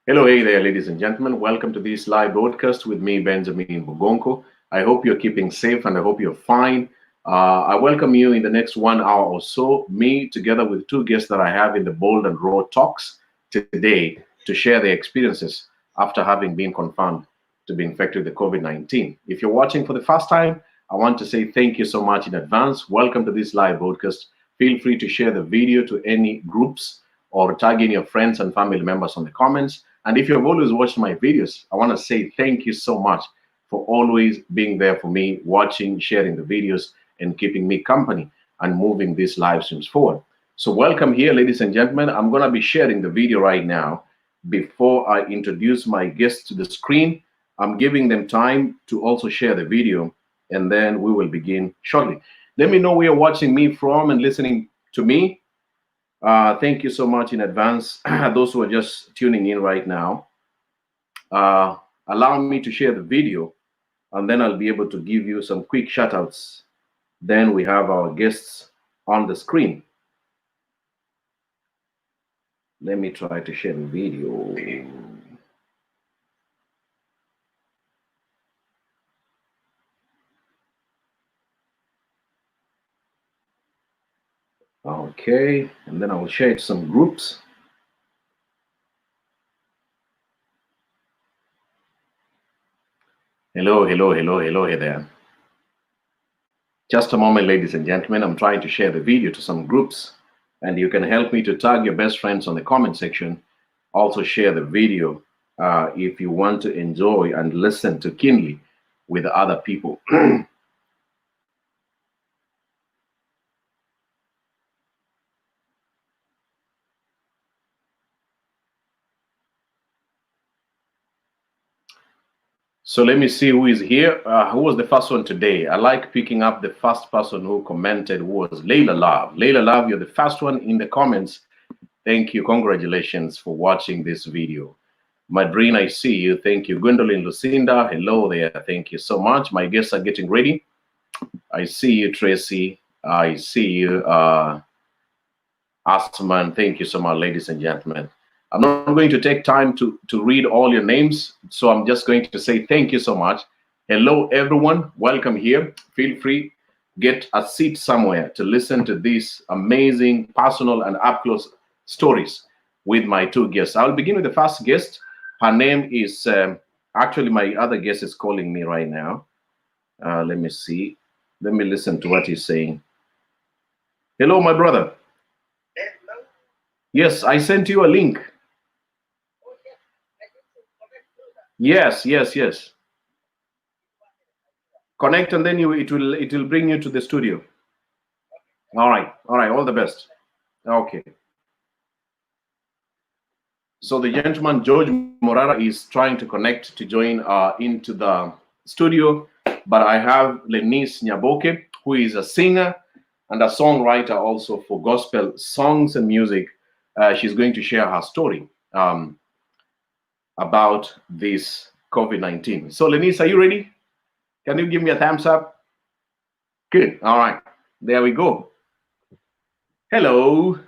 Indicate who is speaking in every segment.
Speaker 1: Hello, hey there, ladies and gentlemen. Welcome to this live broadcast with me, Benjamin Bugonko. I hope you're keeping safe and I hope you're fine. I welcome you in the next 1 hour or so, me together with two guests that I have in the Bold and Raw Talks today to share their experiences after having been confirmed to be infected with the COVID-19. If you're watching for the first time, I want to say thank you so much in advance. Welcome to this live broadcast. Feel free to share the video to any groups or tag in your friends and family members on the comments. And if you've always watched my videos, I want to say thank you so much for always being there for me, watching, sharing the videos, and keeping me company and moving these live streams forward. So welcome here, ladies and gentlemen. I'm going to be sharing the video right now. Before I introduce my guests to the screen, I'm giving them time to also share the video, and then we will begin shortly. Let me know where you're watching me from and listening to me. Thank you so much in advance. Those who are just tuning in right now, allow me to share the video, and then I'll be able to give you some quick shout outs. Then we have our guests on the screen. Let me try to share the video. Okay, and then I will share it to some groups. Hello, hello, hello, hello, hey there. Just a moment, ladies and gentlemen. I'm trying to share the video to some groups, and you can help me to tag your best friends on the comment section. Also share the video if you want to enjoy and listen to keenly with other people. So let me see who is here. Who was the first one today? I like picking up the first person who commented, who was Layla Love. Layla Love, you're the first one in the comments. Thank you. Congratulations for watching this video. Madrina, I see you. Thank you. Gwendolyn Lucinda, hello there. Thank you so much. My guests are getting ready. I see you, Tracy. I see you, Asman. Thank you so much, ladies and gentlemen. I'm not going to take time to read all your names, so I'm just going to say thank you so much. Hello, everyone. Welcome here. Feel free, get a seat somewhere to listen to these amazing, personal, and up-close stories with my two guests. I'll begin with the first guest. Her name is, actually, my other guest is calling me right now. Let me see. Let me listen to what he's saying. Hello, my brother. Hello. Yes, I sent you a link. Yes, yes, yes. Connect and then it will bring you to the studio. All right, all the best. Okay. So the gentleman George Morara is trying to connect to join into the studio, but I have Lenis Nyaboke, who is a singer and a songwriter also for gospel songs and music. She's going to share her story about this COVID-19. So Lenis, are you ready? Can you give me a thumbs up? Good. All right. There we go. Hello.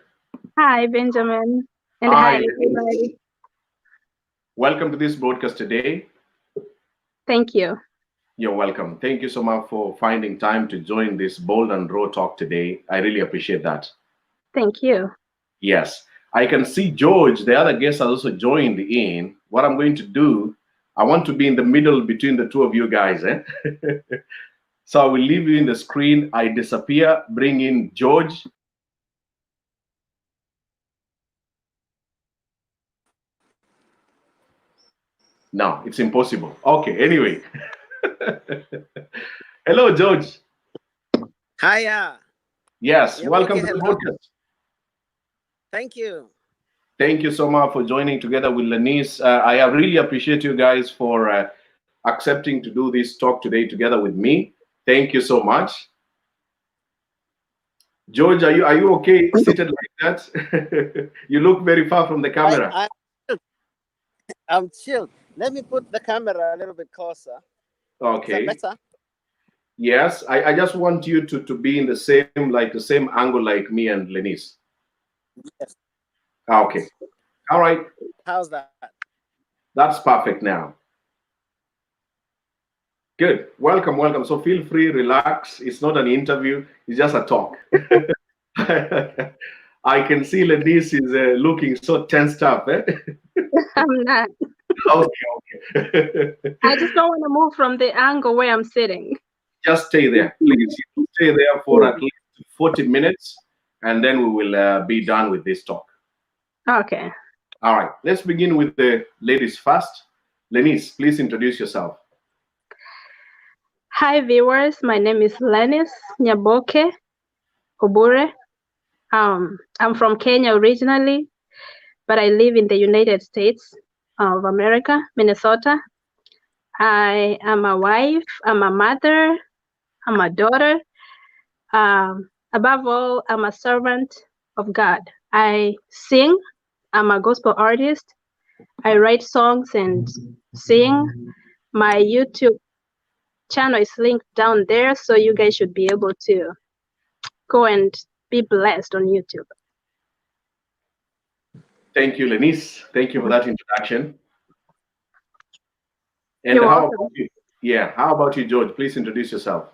Speaker 2: Hi, Benjamin. And hi, everybody.
Speaker 1: Welcome to this broadcast today.
Speaker 2: Thank you.
Speaker 1: You're welcome. Thank you so much for finding time to join this Bold and Raw talk today. I really appreciate that.
Speaker 2: Thank you.
Speaker 1: Yes. I can see George, the other guest, has also joined in. What I'm going to do, I want to be in the middle between the two of you guys. So I will leave you in the screen. I disappear, bring in George. No, it's impossible. Okay, anyway. Hello, George.
Speaker 3: Hiya.
Speaker 1: Yes, welcome to the podcast.
Speaker 3: Thank you.
Speaker 1: Thank you so much for joining together with Lenis. I really appreciate you guys for accepting to do this talk today together with me. Thank you so much. George, are you okay seated like that? You look very far from the camera.
Speaker 3: I'm chilled. Let me put the camera a little bit closer.
Speaker 1: Okay.
Speaker 3: Is that better?
Speaker 1: Yes, I just want you to be in the same angle like me and Lenis.
Speaker 3: Yes.
Speaker 1: Okay. All right.
Speaker 3: How's that?
Speaker 1: That's perfect now. Good. Welcome, welcome. So feel free, relax. It's not an interview, it's just a talk. I can see Lenis is looking so tensed up. Eh?
Speaker 2: I'm not.
Speaker 1: Okay.
Speaker 2: I just don't want to move from the angle where I'm sitting.
Speaker 1: Just stay there, please. You stay there for at least 40 minutes, and then we will be done with this talk.
Speaker 2: Okay.
Speaker 1: All right. Let's begin with the ladies first. Lenis, please introduce yourself.
Speaker 2: Hi, viewers. My name is Lenis Nyaboke Obure. I'm from Kenya originally, but I live in the United States of America, Minnesota. I am a wife, I'm a mother, I'm a daughter. Above all, I'm a servant of God. I sing, I'm a gospel artist. I write songs and sing. My YouTube channel is linked down there, so you guys should be able to go and be blessed on YouTube.
Speaker 1: Thank you, Lenis. Thank you for that introduction. And
Speaker 2: You're
Speaker 1: how
Speaker 2: welcome.
Speaker 1: about you? Yeah, how about you, George? Please introduce yourself.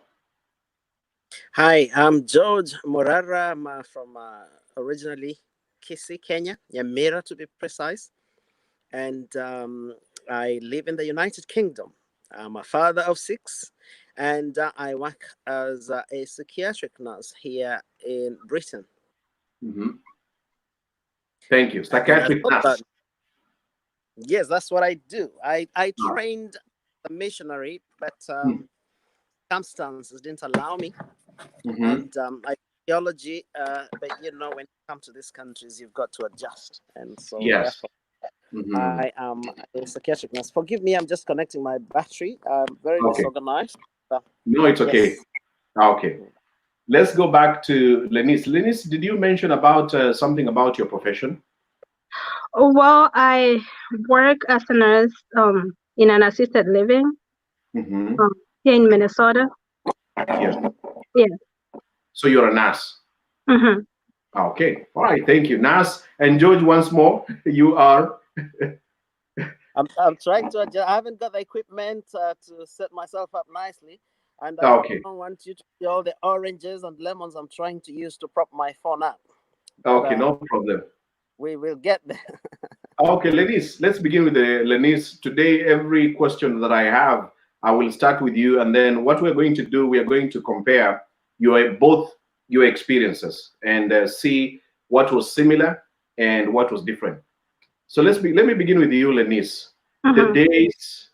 Speaker 3: Hi, I'm George Morara. I'm from originally Kisii, Kenya, Nyamira to be precise. And I live in the United Kingdom. I'm a father of 6, and I work as a psychiatric nurse here in Britain.
Speaker 1: Mm-hmm. Thank you.
Speaker 3: And
Speaker 1: Psychiatric nurse.
Speaker 3: Yes, that's what I do. I trained a missionary, but circumstances didn't allow me.
Speaker 1: Mm-hmm.
Speaker 3: And I theology, but when you come to these countries, you've got to adjust. And so
Speaker 1: Yes.
Speaker 3: therefore,
Speaker 1: Mm-hmm.
Speaker 3: I am a psychiatric nurse. Forgive me, I'm just connecting my battery. I'm very disorganized.
Speaker 1: No, it's okay.
Speaker 3: Yes.
Speaker 1: Okay. Let's go back to Lenis. Lenis, did you mention about something about your profession?
Speaker 2: Well, I work as a nurse in an assisted living
Speaker 1: Mm-hmm.
Speaker 2: here in Minnesota.
Speaker 1: Yes.
Speaker 2: Yes.
Speaker 1: So you're a nurse.
Speaker 2: Mm-hmm.
Speaker 1: Okay. All right. Thank you, Nurse. And George, once more, you are.
Speaker 3: I'm trying to adjust. I haven't got the equipment to set myself up nicely, and I don't want you to see all the oranges and lemons I'm trying to use to prop my phone up.
Speaker 1: Okay, no problem.
Speaker 3: We will get there.
Speaker 1: Okay, Lenis, let's begin with the Lenis. Today, every question that I have, I will start with you, and then what we're going to do, we are going to compare both your experiences and see what was similar and what was different. So let me begin with you, Lenis.
Speaker 2: Mm-hmm.
Speaker 1: The days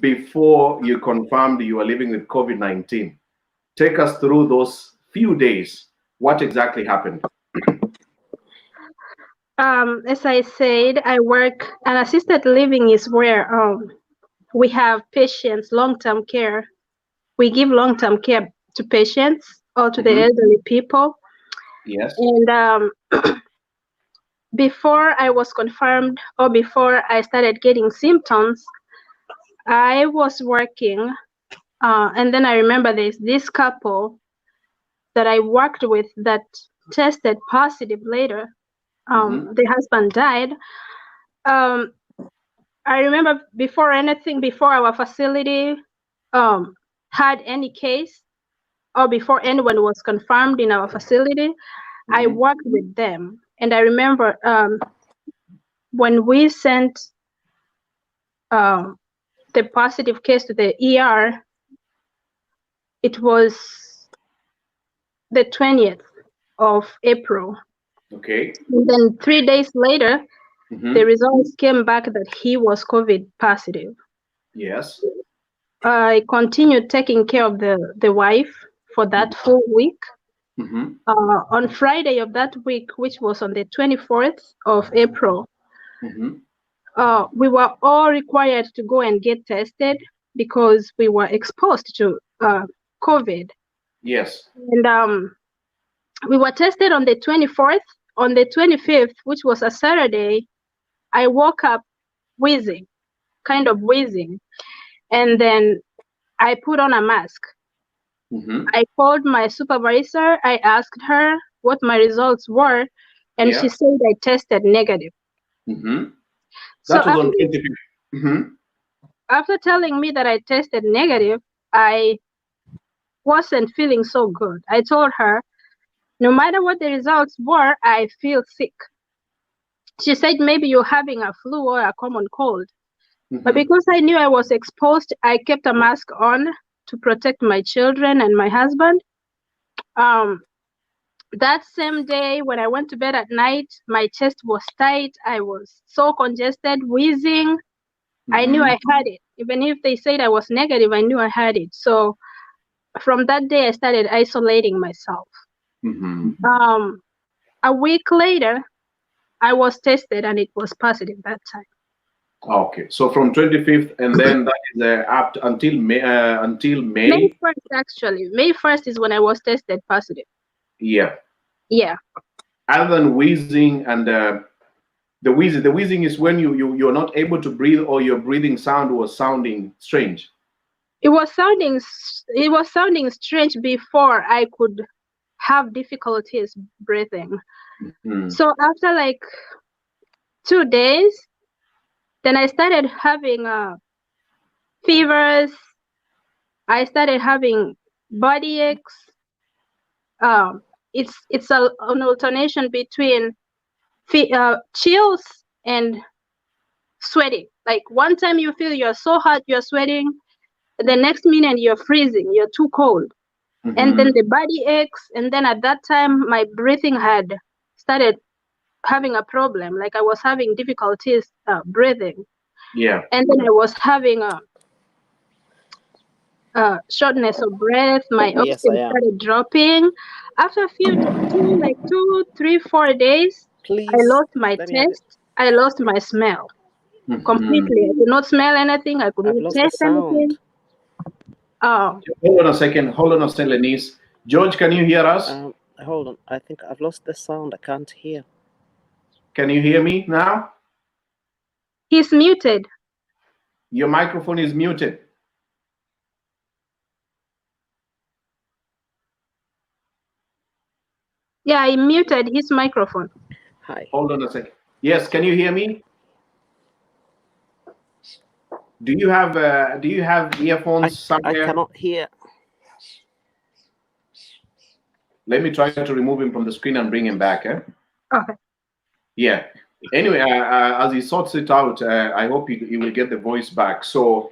Speaker 1: before you confirmed you are living with COVID-19, take us through those few days. What exactly happened?
Speaker 2: As I said, I work, an assisted living is where we have patients, long-term care. We give long-term care to patients or to the elderly people.
Speaker 1: Yes.
Speaker 2: And before I was confirmed or before I started getting symptoms, I was working. And then I remember there's this couple that I worked with that tested positive later. The husband died. I remember before our facility had any case, or before anyone was confirmed in our facility, I worked with them. And I remember when we sent the positive case to the ER, it was the 20th of April.
Speaker 1: Okay.
Speaker 2: And then 3 days later, the results came back that he was COVID positive.
Speaker 1: Yes.
Speaker 2: I continued taking care of the wife for that full week. On Friday of that week, which was on the 24th of April, we were all required to go and get tested because we were exposed to COVID.
Speaker 1: Yes.
Speaker 2: And we were tested on the 24th. On the 25th, which was a Saturday, I woke up wheezing. And then I put on a mask. I called my supervisor. I asked her what my results were, and she said I tested negative.
Speaker 1: That was on 25th. Mm-hmm.
Speaker 2: After telling me that I tested negative, I wasn't feeling so good. I told her, no matter what the results were, I feel sick. She said maybe you're having a flu or a common cold. But
Speaker 1: Mm-hmm.
Speaker 2: because I knew I was exposed, I kept a mask on to protect my children and my husband. Um, that same day, when I went to bed at night, my chest was tight. I was so congested, wheezing. I knew
Speaker 1: Mm-hmm.
Speaker 2: I had it. Even if they said I was negative, I knew I had it. So from that day, I started isolating myself.
Speaker 1: Mm-hmm.
Speaker 2: A week later, I was tested and it was positive that time.
Speaker 1: Okay, so from 25th, and then that is up until May. Until
Speaker 2: May
Speaker 1: May.
Speaker 2: 1st, actually. May 1st is when I was tested positive.
Speaker 1: Yeah.
Speaker 2: Yeah.
Speaker 1: Other than wheezing and the wheezing is when you're not able to breathe, or your breathing sound was sounding strange.
Speaker 2: It was sounding strange before I could have difficulties breathing.
Speaker 1: Mm.
Speaker 2: So after like 2 days, then I started having fevers. I started having body aches. It's an alternation between chills and sweating. Like one time you feel you're so hot, you're sweating. The next minute you're freezing, you're too cold. And then
Speaker 1: Mm-hmm.
Speaker 2: the body aches. And then at that time, my breathing had started having a problem. Like I was having difficulties breathing.
Speaker 1: Yeah.
Speaker 2: And then I was having shortness of breath. My
Speaker 3: Yes, I
Speaker 2: oxygen
Speaker 3: am.
Speaker 2: started dropping. After a few, like 2, 3, 4 days, I
Speaker 3: Please
Speaker 2: lost my
Speaker 3: let me have it.
Speaker 2: taste. I lost my smell
Speaker 1: Mm-hmm.
Speaker 2: completely. I could not smell anything. I could
Speaker 3: I've
Speaker 2: not
Speaker 3: lost the
Speaker 2: taste anything.
Speaker 3: sound.
Speaker 1: Hold on a second. Hold on a second, Lenise. George, can you hear us?
Speaker 3: Hold on. I think I've lost the sound. I can't hear.
Speaker 1: Can you hear me now?
Speaker 2: He's muted.
Speaker 1: Your microphone is muted.
Speaker 2: Yeah, I muted his microphone.
Speaker 3: Hi.
Speaker 1: Hold on a second. Yes, can you hear me? Do you have earphones
Speaker 3: I
Speaker 1: somewhere?
Speaker 3: cannot hear.
Speaker 1: Let me try to remove him from the screen and bring him back. Eh?
Speaker 2: Okay.
Speaker 1: Yeah. Anyway, as he sorts it out, I hope he will get the voice back. So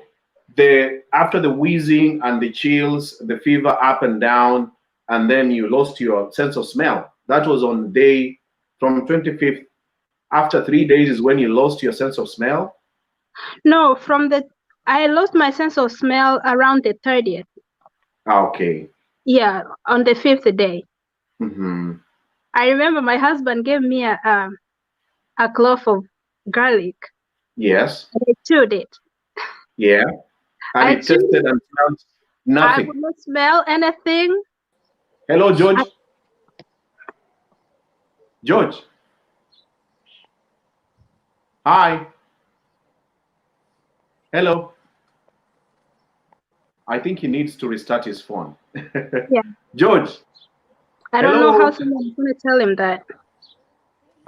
Speaker 1: the after the wheezing and the chills, the fever up and down, and then you lost your sense of smell. That was on day from 25th. After 3 days is when you lost your sense of smell.
Speaker 2: No, I lost my sense of smell around the 30th.
Speaker 1: Okay.
Speaker 2: Yeah, on the 5th day.
Speaker 1: Mm-hmm.
Speaker 2: I remember my husband gave me a clove of garlic.
Speaker 1: Yes.
Speaker 2: And I chewed it.
Speaker 1: Yeah. And
Speaker 2: I
Speaker 1: it
Speaker 2: chewed
Speaker 1: tested
Speaker 2: it.
Speaker 1: and smelled
Speaker 2: I
Speaker 1: nothing.
Speaker 2: could not smell anything.
Speaker 1: Hello, George. George. Hi. Hello. I think he needs to restart his phone.
Speaker 2: Yeah.
Speaker 1: George.
Speaker 2: I don't know how
Speaker 1: Hello.
Speaker 2: someone's going to tell him that.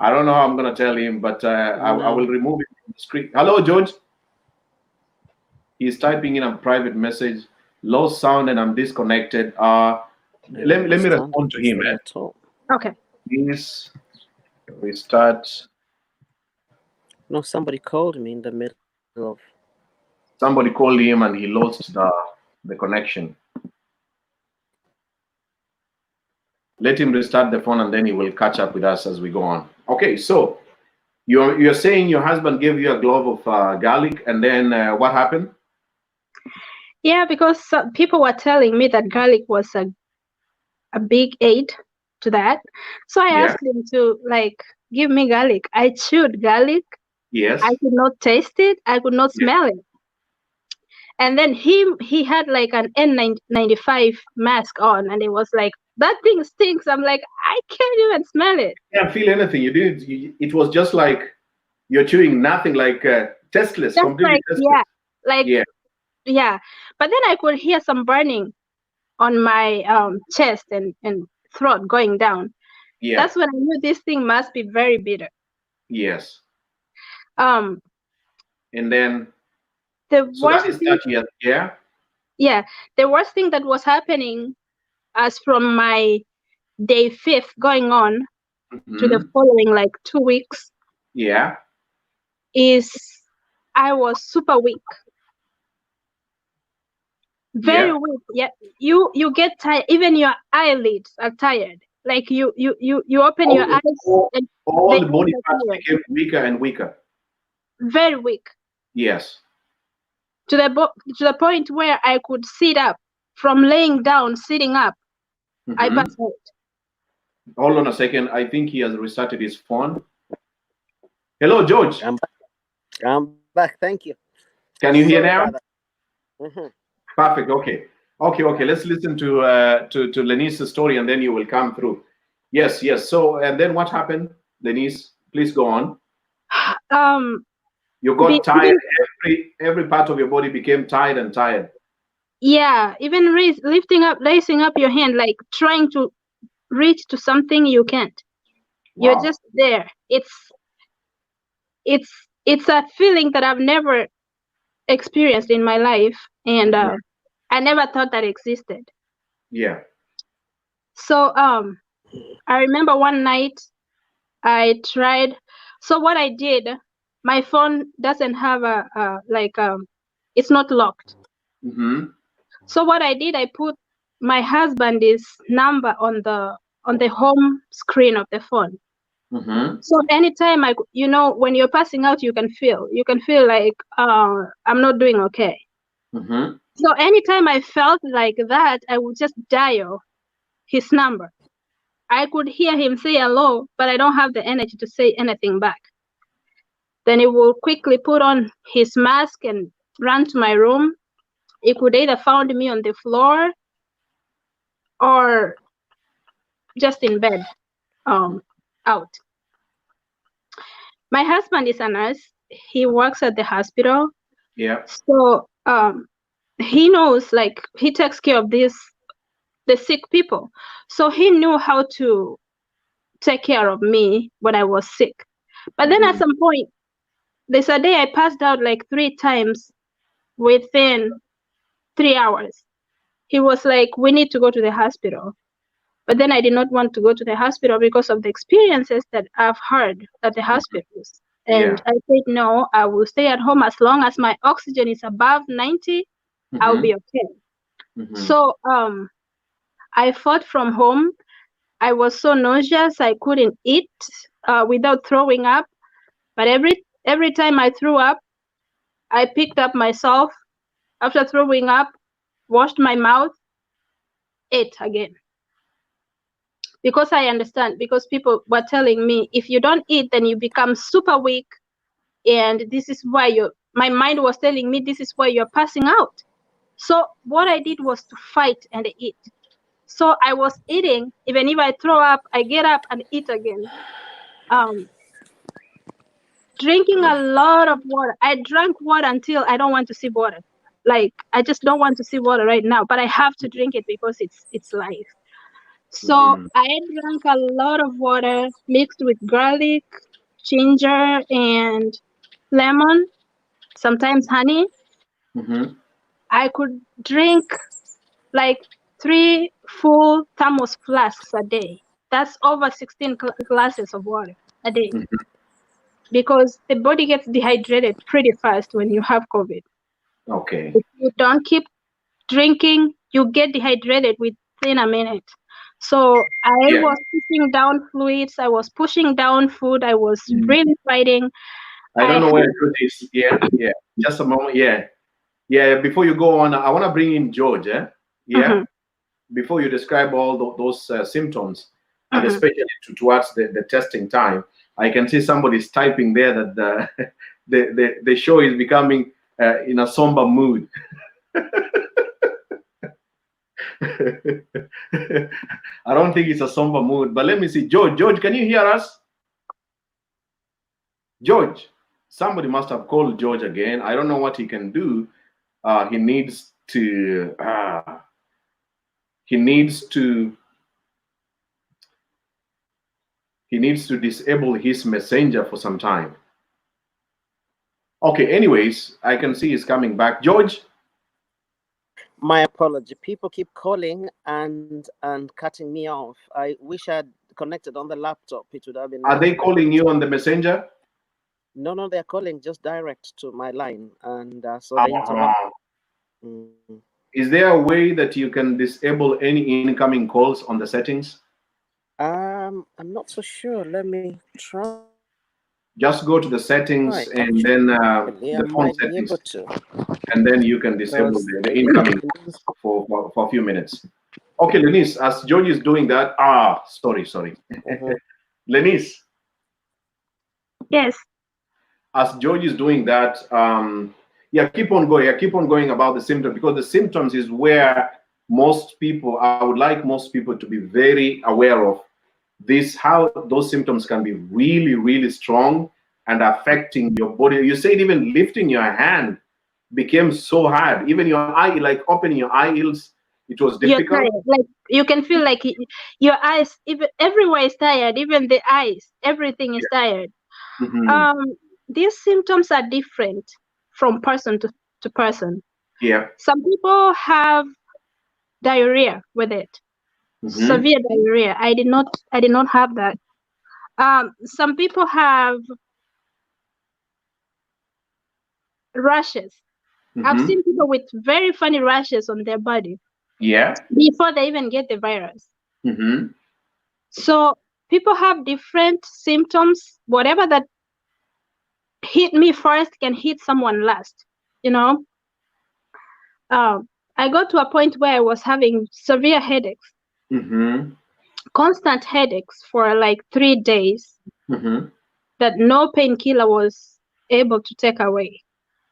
Speaker 1: I don't know how I'm going to tell him, but I will
Speaker 3: No.
Speaker 1: remove it from the screen. Hello, George. He's typing in a private message. Low sound and I'm disconnected. Let me
Speaker 3: Understand
Speaker 1: respond to him.
Speaker 3: at all.
Speaker 2: Okay.
Speaker 1: Please restart.
Speaker 3: No, somebody called me in the middle of.
Speaker 1: Somebody called him and he lost the connection. Let him restart the phone and then he will catch up with us as we go on. Okay, so you're saying your husband gave you a glove of garlic, and then what happened?
Speaker 2: Yeah, because people were telling me that garlic was a big aid to that. So I
Speaker 1: Yeah.
Speaker 2: asked him to give me garlic. I chewed garlic.
Speaker 1: Yes.
Speaker 2: I could not taste it. I could not
Speaker 1: Yeah.
Speaker 2: smell it. And then he had like an N95 mask on, and it was like, that thing stinks. I'm like, I can't even smell it.
Speaker 1: Can't feel anything. You didn't. It was just like you're chewing nothing, like tasteless,
Speaker 2: Just
Speaker 1: completely tasteless. Yeah.
Speaker 2: yeah. But then I could hear some burning on my chest and throat going down.
Speaker 1: Yeah.
Speaker 2: That's when I knew this thing must be very bitter.
Speaker 1: Yes.
Speaker 2: Um,
Speaker 1: And then
Speaker 2: the
Speaker 1: So
Speaker 2: worst
Speaker 1: that is
Speaker 2: thing,
Speaker 1: 30 years. Yeah.
Speaker 2: yeah, the worst thing that was happening as from my day 5th going on to the
Speaker 1: Mhm.
Speaker 2: following like 2 weeks
Speaker 1: Yeah.
Speaker 2: is I was super weak, very
Speaker 1: Yeah.
Speaker 2: weak. Yeah, you get tired. Even your eyelids are tired. Like you open your
Speaker 1: All,
Speaker 2: eyes
Speaker 1: all,
Speaker 2: and
Speaker 1: all
Speaker 2: the
Speaker 1: the body
Speaker 2: eyes are
Speaker 1: parts
Speaker 2: tired.
Speaker 1: became weaker and weaker.
Speaker 2: Very weak
Speaker 1: Yes.
Speaker 2: to the point where I could sit up. From laying down, sitting up, I
Speaker 1: Mhm.
Speaker 2: passed out.
Speaker 1: Hold on a second. I think he has restarted his phone. Hello, George.
Speaker 3: I'm back. Thank you.
Speaker 1: Can you hear
Speaker 3: Sorry
Speaker 1: now?
Speaker 3: about that. Mhm.
Speaker 1: Perfect. Okay. Okay. Let's listen to Lenis's story, and then you will come through. Yes. So, and then what happened, Lenis? Please go on.
Speaker 2: Um,
Speaker 1: You got tired.
Speaker 2: even
Speaker 1: Every part of your body became tired and tired.
Speaker 2: yeah, even lifting up, raising up your hand, like trying to reach to something you can't. You're
Speaker 1: Wow.
Speaker 2: just there. It's it's a feeling that I've never experienced in my life, and
Speaker 1: Mhm.
Speaker 2: I never thought that existed.
Speaker 1: Yeah.
Speaker 2: So I remember one night I tried. So what I did, my phone doesn't have it's not locked.
Speaker 1: Mm-hmm.
Speaker 2: So what I did, I put my husband's number on the home screen of the phone.
Speaker 1: Mm-hmm.
Speaker 2: So anytime when you're passing out, you can feel like I'm not doing okay.
Speaker 1: Mm-hmm.
Speaker 2: So anytime I felt like that, I would just dial his number. I could hear him say hello, but I don't have the energy to say anything back. Then he will quickly put on his mask and run to my room. He could either found me on the floor or just in bed, out. My husband is a nurse. He works at the hospital.
Speaker 1: Yeah.
Speaker 2: So he knows, like, he takes care of the sick people. So he knew how to take care of me when I was sick. But then at
Speaker 1: Mm-hmm.
Speaker 2: some point, there's a day I passed out like 3 times within 3 hours. He was like, "We need to go to the hospital." But then I did not want to go to the hospital because of the experiences that I've heard at the hospitals. And
Speaker 1: Yeah.
Speaker 2: I said, no, I will stay at home as long as my oxygen is above 90, I'll
Speaker 1: Mm-hmm.
Speaker 2: be okay.
Speaker 1: Mm-hmm.
Speaker 2: So I fought from home. I was so nauseous, I couldn't eat without throwing up. But every time I threw up, I picked up myself after throwing up, washed my mouth, ate again. Because I understand, because people were telling me, if you don't eat, then you become super weak. And this is why my mind was telling me, this is why you're passing out. So what I did was to fight and eat. So I was eating, even if I throw up, I get up and eat again. Um, Drinking a lot of water. I drank water until I don't want to see water. Like, I just don't want to see water right now, but I have to drink it because it's life. So
Speaker 1: Mm-hmm.
Speaker 2: I drank a lot of water mixed with garlic, ginger, and lemon, sometimes honey.
Speaker 1: Mm-hmm.
Speaker 2: I could drink like 3 full thermos flasks a day. That's over 16 glasses of water a day, because the body gets dehydrated pretty fast when you have COVID.
Speaker 1: Okay.
Speaker 2: If you don't keep drinking, you get dehydrated within a minute. So I
Speaker 1: Yeah.
Speaker 2: was pushing down fluids, I was pushing down food, I was
Speaker 1: Mm.
Speaker 2: really fighting.
Speaker 1: I
Speaker 2: I
Speaker 1: don't know
Speaker 2: had,
Speaker 1: where to put this. Yeah. Yeah. Just a moment. Yeah. Yeah. Before you go on, I want to bring in George. Yeah.
Speaker 2: Mhm,
Speaker 1: Before you describe all those symptoms, and
Speaker 2: mhm.
Speaker 1: especially towards the testing time, I can see somebody's typing there that the show is becoming in a somber mood. I don't think it's a somber mood, but let me see. George, can you hear us? George, somebody must have called George again. I don't know what he can do. He needs to. He needs to. He needs to disable his messenger for some time. Okay, anyways, I can see he's coming back. George,
Speaker 3: My apology. People keep calling and cutting me off. I wish I'd connected on the laptop. It would have been
Speaker 1: are
Speaker 3: much
Speaker 1: they
Speaker 3: better.
Speaker 1: calling you on the messenger?
Speaker 3: No, no, they're calling just direct to my line, and so they interrupt.
Speaker 1: Uh,
Speaker 3: Mm.
Speaker 1: is there a way that you can disable any incoming calls on the settings?
Speaker 3: I'm not so sure. Let me try.
Speaker 1: Just go to the settings
Speaker 3: Actually,
Speaker 1: and then
Speaker 3: I
Speaker 1: the
Speaker 3: might
Speaker 1: phone
Speaker 3: be able
Speaker 1: settings,
Speaker 3: to
Speaker 1: and then you can disable
Speaker 3: because
Speaker 1: the incoming for a few minutes. Okay, Lenis, as George is doing that, sorry.
Speaker 3: Mhm.
Speaker 1: Lenis,
Speaker 2: Yes.
Speaker 1: as George is doing that, yeah, keep on going. Yeah, keep on going about the symptoms, because the symptoms is where most people, I would like most people to be very aware of this, how those symptoms can be really, really strong and affecting your body. You said even lifting your hand became so hard. Even your eye, like opening your eyelids, it was
Speaker 2: You're
Speaker 1: difficult.
Speaker 2: tired. Like you can feel like your eyes, even everywhere is tired. Even the eyes, everything is tired.
Speaker 1: Hmm.
Speaker 2: Um, these symptoms are different from person to person.
Speaker 1: Yeah.
Speaker 2: Some people have diarrhea with it,
Speaker 1: Hmm.
Speaker 2: severe diarrhea. I did not have that. Some people have rashes. I've
Speaker 1: Hmm.
Speaker 2: seen people with very funny rashes on their body
Speaker 1: Yeah.
Speaker 2: before they even get the virus.
Speaker 1: Hmm.
Speaker 2: So people have different symptoms. Whatever that hit me first can hit someone last. You know, I got to a point where I was having severe headaches,
Speaker 1: Hmm.
Speaker 2: constant headaches for like 3 days
Speaker 1: Hmm.
Speaker 2: that no painkiller was able to take away.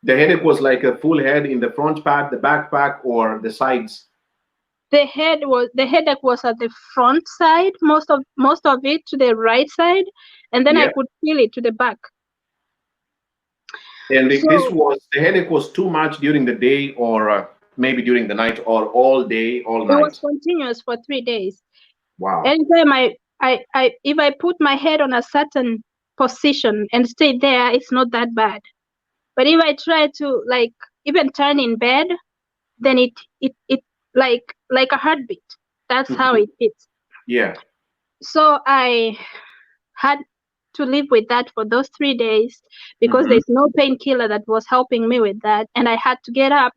Speaker 1: The headache was like a full head in the front part, the back part, or the sides.
Speaker 2: The headache was at the front side, most of it to the right side, and then I
Speaker 1: Yeah.
Speaker 2: could feel it to the back.
Speaker 1: And this
Speaker 2: So
Speaker 1: was, the headache was too much during the day, or maybe during the night, or all day, all
Speaker 2: it was
Speaker 1: night.
Speaker 2: continuous for 3 days.
Speaker 1: Wow.
Speaker 2: Anytime I if I put my head on a certain position and stay there, it's not that bad. But if I try to like even turn in bed, then it like a heartbeat. That's how
Speaker 1: Mhm.
Speaker 2: it is.
Speaker 1: Yeah.
Speaker 2: So I had to live with that for those 3 days because
Speaker 1: Hmm.
Speaker 2: there's no painkiller that was helping me with that, and I had to get up.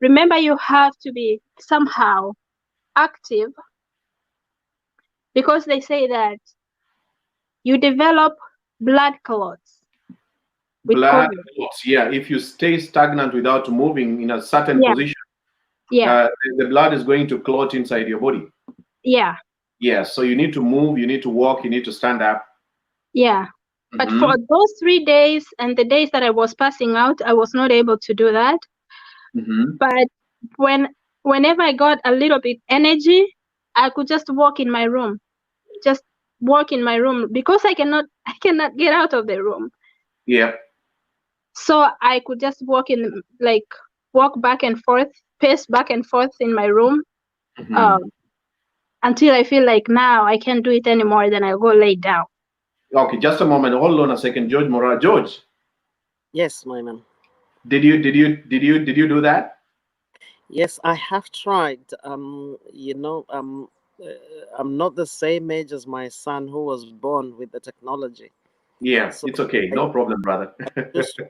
Speaker 2: Remember, you have to be somehow active because they say that you develop blood clots with
Speaker 1: Blood
Speaker 2: COVID.
Speaker 1: clots. Yeah. If you stay stagnant without moving in a certain
Speaker 2: Yeah,
Speaker 1: position,
Speaker 2: yeah,
Speaker 1: the blood is going to clot inside your body.
Speaker 2: yeah,
Speaker 1: Yeah. So you need to move, you need to walk, you need to stand up.
Speaker 2: yeah. But for
Speaker 1: Hmm.
Speaker 2: those 3 days and the days that I was passing out, I was not able to do that.
Speaker 1: Hmm.
Speaker 2: But when whenever I got a little bit energy, I could just walk in my room. Just walk in my room because I cannot get out of the room.
Speaker 1: Yeah.
Speaker 2: So I could just walk back and forth, pace back and forth in my room,
Speaker 1: Hmm.
Speaker 2: uh, until I feel like now I can't do it anymore. Then I go lay down.
Speaker 1: Okay. Just a moment. Hold on a second, George Morara. George,
Speaker 3: Yes, my man.
Speaker 1: did you do that?
Speaker 3: Yes, I have tried. Uh, I'm not the same age as my son who was born with the technology.
Speaker 1: Yeah.
Speaker 3: So
Speaker 1: It's okay.
Speaker 3: I
Speaker 1: No problem, brother.
Speaker 3: just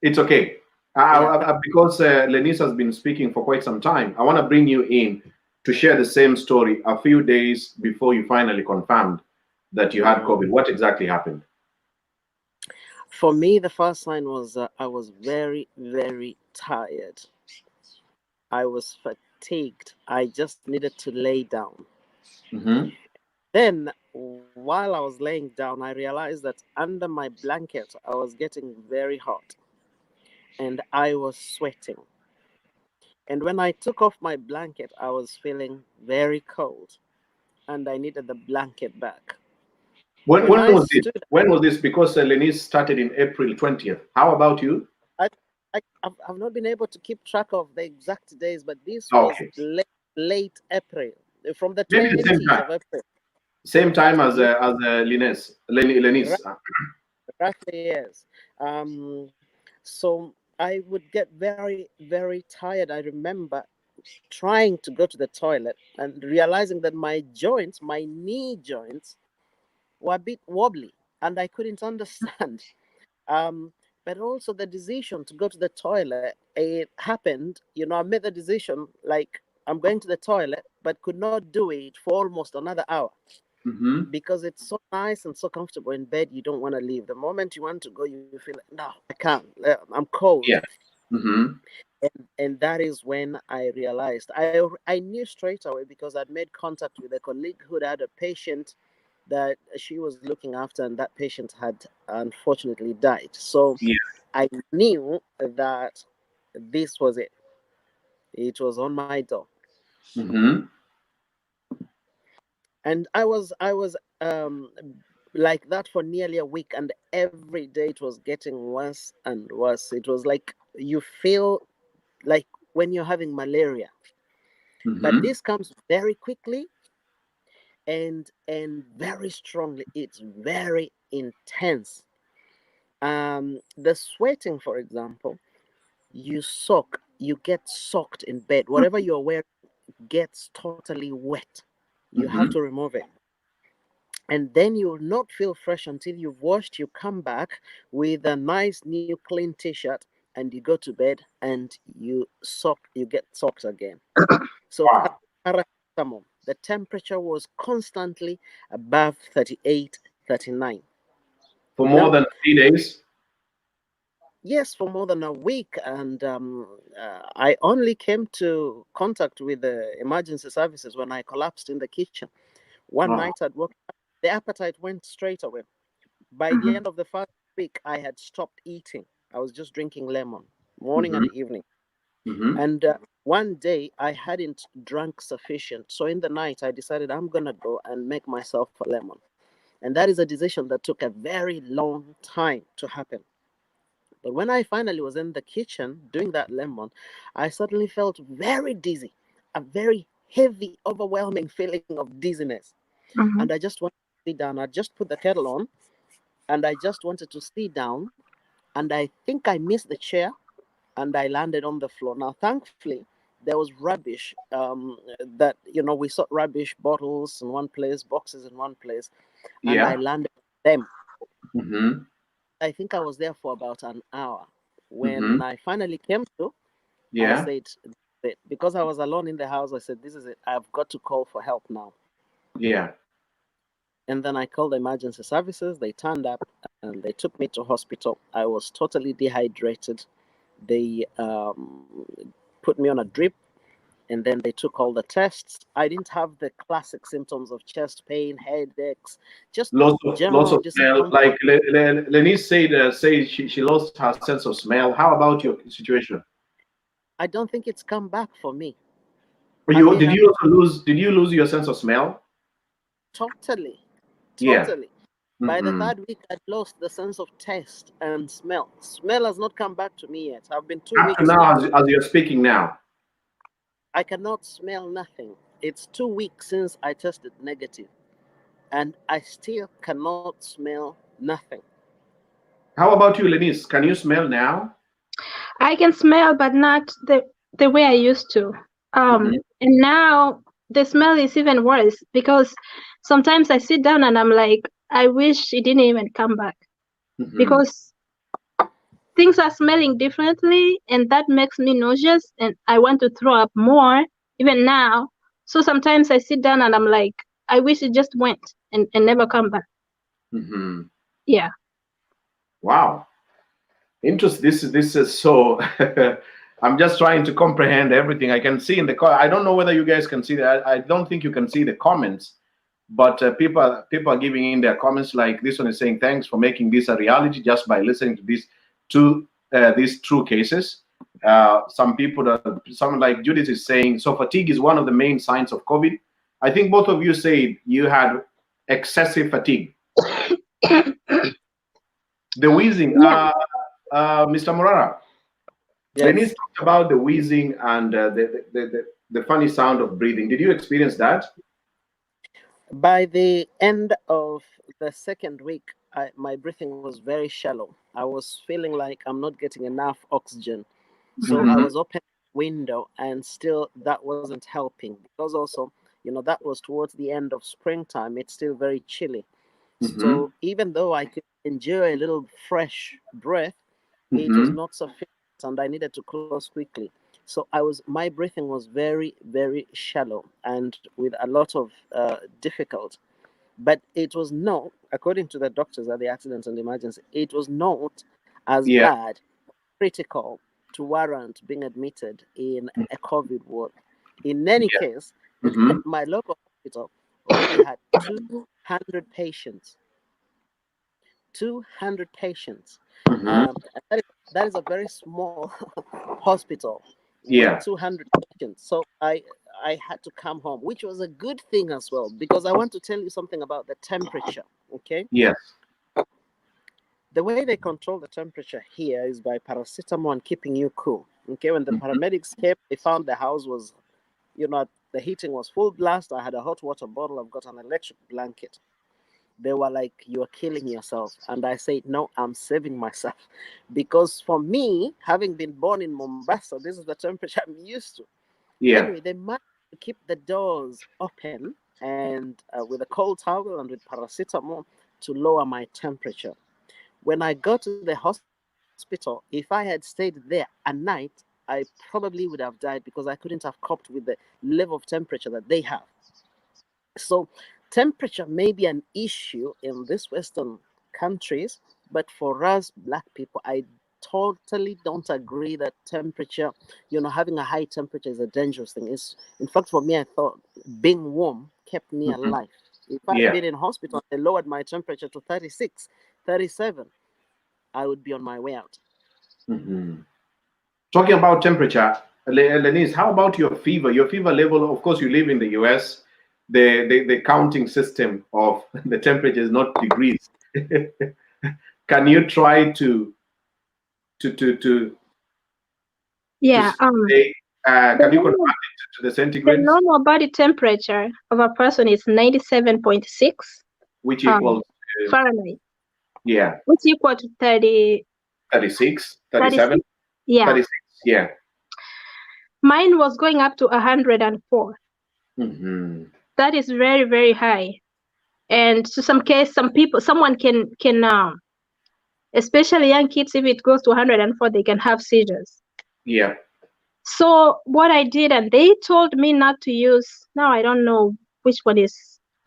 Speaker 1: It's okay.
Speaker 3: yeah.
Speaker 1: Because Lenis has been speaking for quite some time, I want to bring you in to share the same story a few days before you finally confirmed that you had
Speaker 3: Mhm.
Speaker 1: COVID. What exactly happened?
Speaker 3: For me, the first sign was I was very, very tired. I was fatigued. I just needed to lay down.
Speaker 1: Hmm.
Speaker 3: Then, while I was laying down, I realized that under my blanket, I was getting very hot and I was sweating. And when I took off my blanket, I was feeling very cold and I needed the blanket back.
Speaker 1: When,
Speaker 3: When
Speaker 1: when
Speaker 3: I
Speaker 1: was this?
Speaker 3: stood,
Speaker 1: When was this? Because Lenis started in April 20th. How about you?
Speaker 3: I, I've not been able to keep track of the exact days, but this was
Speaker 1: Okay.
Speaker 3: late April, from the
Speaker 1: Maybe the same
Speaker 3: 20th of
Speaker 1: time.
Speaker 3: April.
Speaker 1: Same time as Lenis.
Speaker 3: Exactly, yes. So I would get very, very tired. I remember trying to go to the toilet and realizing that my joints, my knee joints, were a bit wobbly and I couldn't understand. Um, but also the decision to go to the toilet, it happened, I made the decision like I'm going to the toilet, but could not do it for almost another hour
Speaker 1: Mm-hmm.
Speaker 3: because it's so nice and so comfortable in bed. You don't want to leave. The moment you want to go, you feel like, no, I can't. I'm cold.
Speaker 1: Yeah. Mm-hmm.
Speaker 3: And that is when I realized I knew straight away because I'd made contact with a colleague who had a patient that she was looking after, and that patient had unfortunately died. So
Speaker 1: Yeah.
Speaker 3: I knew that this was it. It was on my door.
Speaker 1: Mm-hmm.
Speaker 3: And I was like that for nearly a week, and every day it was getting worse and worse. It was like you feel like when you're having malaria, but
Speaker 1: Mm-hmm.
Speaker 3: this comes very quickly and very strongly. It's very intense. The sweating, for example, you get soaked in bed. Whatever you're wearing gets totally wet. You have
Speaker 1: Mm-hmm.
Speaker 3: to remove it. And then you will not feel fresh until you've washed. You come back with a nice new clean t-shirt and you go to bed and you get soaked again. So
Speaker 1: Wow.
Speaker 3: paracetamol, the temperature was constantly above 38, 39.
Speaker 1: For more than 3 days.
Speaker 3: Yes, for more than a week. And I only came to contact with the emergency services when I collapsed in the kitchen. One
Speaker 1: Wow.
Speaker 3: night I'd woke up, the appetite went straight away. By the
Speaker 1: Mm-hmm.
Speaker 3: end of the first week, I had stopped eating. I was just drinking lemon, morning
Speaker 1: Mm-hmm.
Speaker 3: and evening.
Speaker 1: Mm-hmm.
Speaker 3: And one day I hadn't drunk sufficient. So in the night, I decided I'm going to go and make myself a lemon. And that is a decision that took a very long time to happen. But when I finally was in the kitchen doing that lemon, I suddenly felt very dizzy, a very heavy, overwhelming feeling of dizziness.
Speaker 2: Mm-hmm.
Speaker 3: And I just wanted to sit down. I just put the kettle on and I just wanted to sit down. And I think I missed the chair and I landed on the floor. Now, thankfully, there was rubbish that, we saw rubbish bottles in one place, boxes in one place, and I
Speaker 1: Yeah.
Speaker 3: landed on them.
Speaker 1: Mm-hmm.
Speaker 3: I think I was there for about an hour.
Speaker 1: Mm-hmm.
Speaker 3: When I finally came to, I
Speaker 1: Yeah.
Speaker 3: said, because I was alone in the house, I said, this is it. I've got to call for help now.
Speaker 1: Yeah.
Speaker 3: And then I called the emergency services. They turned up and they took me to hospital. I was totally dehydrated. They put me on a drip and then they took all the tests. I didn't have the classic symptoms of chest pain, headaches, just
Speaker 1: Lots
Speaker 3: general
Speaker 1: of smell.
Speaker 3: discomfort.
Speaker 1: Like Lenise said she lost her sense of smell. How about your situation?
Speaker 3: I don't think it's come back for me. I
Speaker 1: You
Speaker 3: may
Speaker 1: did
Speaker 3: have
Speaker 1: you also lose? Did you lose your sense of smell?
Speaker 3: totally,
Speaker 1: Yeah.
Speaker 3: totally. By the
Speaker 1: Mm-hmm.
Speaker 3: third week, I'd lost the sense of taste and smell. Smell has not come back to me yet. I've been two
Speaker 1: Up to
Speaker 3: weeks
Speaker 1: now,
Speaker 3: now.
Speaker 1: as you're speaking now.
Speaker 3: I cannot smell nothing. It's 2 weeks since I tested negative, and I still cannot smell nothing.
Speaker 1: How about you, Lenise? Can you smell now?
Speaker 2: I can smell, but not the way I used to.
Speaker 1: Mm-hmm.
Speaker 2: And now the smell is even worse because sometimes I sit down and I'm like, I wish it didn't even come back
Speaker 1: Mm-hmm.
Speaker 2: because things are smelling differently, and that makes me nauseous, and I want to throw up more even now. So sometimes I sit down and I'm like, I wish it just went and never come back.
Speaker 1: Mm-hmm.
Speaker 2: Yeah.
Speaker 1: Wow. Interest. This is so. I'm just trying to comprehend everything. I can see in the. I don't know whether you guys can see that. I don't think you can see the comments, but people are giving in their comments. Like this one is saying, "Thanks for making this a reality just by listening to these true cases." Some people, someone like Judith is saying, "So fatigue is one of the main signs of COVID." I think both of you said you had excessive fatigue. The wheezing.
Speaker 2: Yeah.
Speaker 1: Mr. Morara, Lenny
Speaker 3: Yes.
Speaker 1: talked about the wheezing and the funny sound of breathing. Did you experience that?
Speaker 3: By the end of the second week, my breathing was very shallow. I was feeling like I'm not getting enough oxygen. So I
Speaker 1: Mm-hmm.
Speaker 3: was opening the window, and still that wasn't helping, because also, that was towards the end of springtime. It's still very chilly.
Speaker 1: Mm-hmm.
Speaker 3: So even though I could enjoy a little fresh breath, it was
Speaker 1: Mm-hmm.
Speaker 3: not sufficient, and I needed to close quickly. So my breathing was very, very shallow and with a lot of difficulty. But it was not, according to the doctors at the accident and emergency, it was not as
Speaker 1: Yeah.
Speaker 3: bad, critical, to warrant being admitted in a COVID ward. In any
Speaker 1: Yeah.
Speaker 3: case,
Speaker 1: Mm-hmm.
Speaker 3: my local hospital already had 200 patients. 200 patients.
Speaker 1: Mm-hmm.
Speaker 3: That is a very small hospital with
Speaker 1: Yeah.
Speaker 3: 200 patients. So I had to come home, which was a good thing as well, because I want to tell you something about the temperature. Okay,
Speaker 1: Yes.
Speaker 3: the way they control the temperature here is by paracetamol and keeping you cool. Okay, when the
Speaker 1: Mm-hmm.
Speaker 3: paramedics came, they found the house was, the heating was full blast. I had a hot water bottle. I've got an electric blanket. They were like, "You're killing yourself." And I said, "No, I'm saving myself." Because for me, having been born in Mombasa, this is the temperature I'm used to.
Speaker 1: Yeah.
Speaker 3: Anyway, they managed to keep the doors open, and with a cold towel and with paracetamol to lower my temperature. When I got to the hospital, if I had stayed there a night, I probably would have died, because I couldn't have coped with the level of temperature that they have. So, temperature may be an issue in these Western countries, but for us black people, I totally don't agree that temperature, having a high temperature is a dangerous thing. In fact, for me, I thought being warm kept me
Speaker 1: Mm-hmm.
Speaker 3: alive. If I'd
Speaker 1: Yeah.
Speaker 3: been in hospital, they lowered my temperature to 36, 37, I would be on my way out.
Speaker 1: Mm-hmm. Talking about temperature, Lenise, how about your fever? Your fever level, of course, you live in the US. The counting system of the temperature is not degrees. Can you try to to to to
Speaker 2: Yeah.
Speaker 1: say,
Speaker 2: The
Speaker 1: can you convert
Speaker 2: normal
Speaker 1: it to the
Speaker 2: the
Speaker 1: centigrades,
Speaker 2: normal body temperature of a person is 97.6
Speaker 1: which
Speaker 2: um
Speaker 1: equals
Speaker 2: Fahrenheit,
Speaker 1: yeah,
Speaker 2: which equal to 30
Speaker 1: 36, 37,
Speaker 2: 36. Yeah.
Speaker 1: 36, yeah.
Speaker 2: Mine was going up to 104.
Speaker 1: Mm-hmm.
Speaker 2: That is very, very high. And to some case, someone can especially young kids, if it goes to 104, they can have seizures.
Speaker 1: Yeah.
Speaker 2: So what I did, and they told me not to use. Now I don't know which one is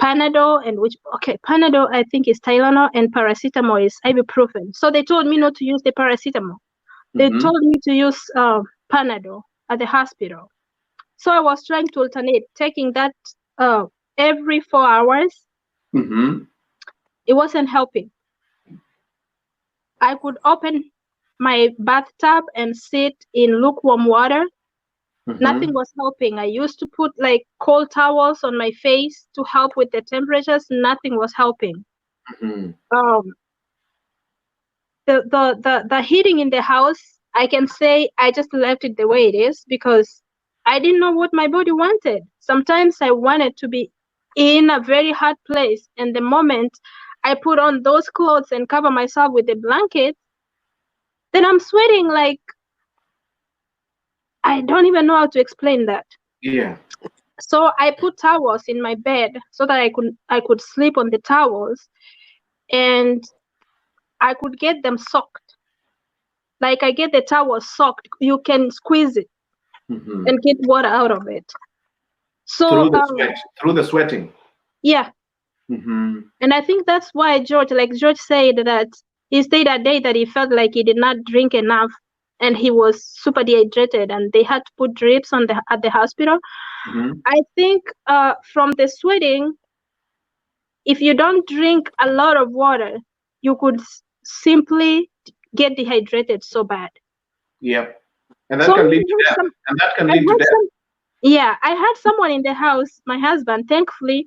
Speaker 2: Panadol and which. Okay, Panadol I think is Tylenol and paracetamol is ibuprofen. So they told me not to use the paracetamol. They
Speaker 1: Mm-hmm.
Speaker 2: told me to use Panadol at the hospital. So I was trying to alternate, taking that uh, every 4 hours.
Speaker 1: Mm-hmm.
Speaker 2: It wasn't helping. I could open my bathtub and sit in lukewarm water. Nothing
Speaker 1: Mm-hmm.
Speaker 2: was helping. I used to put like cold towels on my face to help with the temperatures. Nothing was helping.
Speaker 1: Mm-hmm.
Speaker 2: Um, the heating in the house, I can say I just left it the way it is because I didn't know what my body wanted. Sometimes I wanted to be in a very hot place, and the moment I put on those clothes and cover myself with a blanket, then I'm sweating like I don't even know how to explain that.
Speaker 1: Yeah.
Speaker 2: So I put towels in my bed so that I could sleep on the towels, and I could get them soaked. Like I get the towel soaked. You can squeeze it
Speaker 1: Mm-hmm.
Speaker 2: and get water out of it. So
Speaker 1: Through the sweat, through the sweating.
Speaker 2: yeah,
Speaker 1: Mm-hmm.
Speaker 2: and I think that's why George said that he stayed a day that he felt like he did not drink enough and he was super dehydrated and they had to put drips on the at the hospital.
Speaker 1: Mm-hmm.
Speaker 2: I think from the sweating, if you don't drink a lot of water, you could simply get dehydrated so bad.
Speaker 1: Yeah. And
Speaker 2: So
Speaker 1: that
Speaker 2: I
Speaker 1: can lead to
Speaker 2: had
Speaker 1: death.
Speaker 2: some,
Speaker 1: And that can
Speaker 2: I
Speaker 1: lead to
Speaker 2: had
Speaker 1: death.
Speaker 2: some, yeah, I had someone in the house, my husband, thankfully,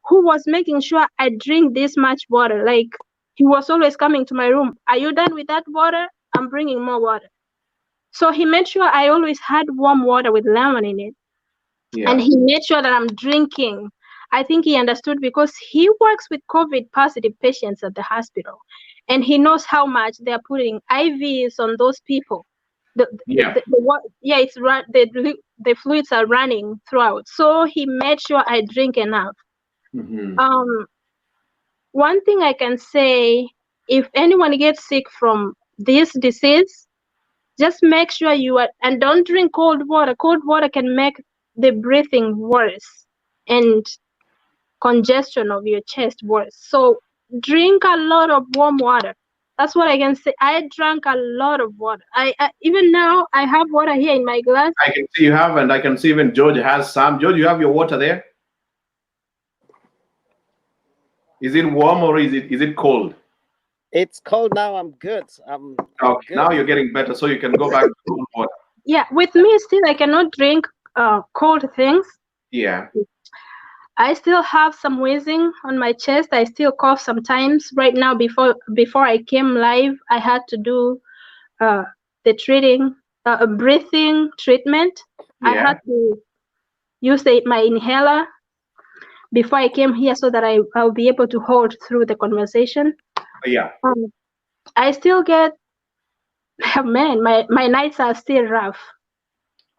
Speaker 2: who was making sure I drink this much water. Like he was always coming to my room. Are you done with that water? I'm bringing more water. So he made sure I always had warm water with lemon in it, and
Speaker 1: Yeah.
Speaker 2: he made sure that I'm drinking I think he understood because he works with COVID positive patients at the hospital, and he knows how much they are putting IVs on those people.
Speaker 1: Yeah.
Speaker 2: Yeah, the fluids are running throughout. So he made sure I drink enough.
Speaker 1: Hmm.
Speaker 2: One thing I can say, if anyone gets sick from this disease, just make sure you are, and don't drink cold water. Cold water can make the breathing worse and congestion of your chest worse. So drink a lot of warm water. That's what I can say. I drank a lot of water. I even now I have water here in my glass.
Speaker 1: I can see you have, and I can see even George has some. George, you have your water there. Is it warm or is it cold?
Speaker 3: It's cold now. I'm good. I'm
Speaker 1: Okay, now
Speaker 3: good.
Speaker 1: you're getting better, so you can go back to cold water.
Speaker 2: Yeah, with me still I cannot drink cold things.
Speaker 1: Yeah.
Speaker 2: I still have some wheezing on my chest. I still cough sometimes. Right now, before I came live, I had to do uh, the breathing treatment. I
Speaker 1: Yeah.
Speaker 2: had to use my inhaler before I came here so that I'll be able to hold through the conversation.
Speaker 1: Yeah.
Speaker 2: Um, I still get, man, my nights are still rough.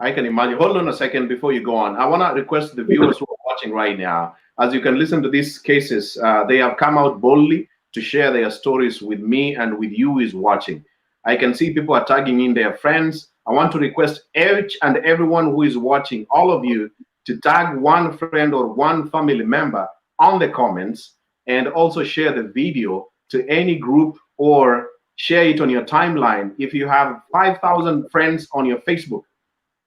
Speaker 1: I can imagine. Hold on a second before you go on. I want to request the viewers who are watching right now, as you can listen to these cases, they have come out boldly to share their stories with me and with you who is watching. I can see people are tagging in their friends. I want to request each and everyone who is watching, all of you, to tag one friend or one family member on the comments and also share the video to any group or share it on your timeline. If you have 5,000 friends on your Facebook,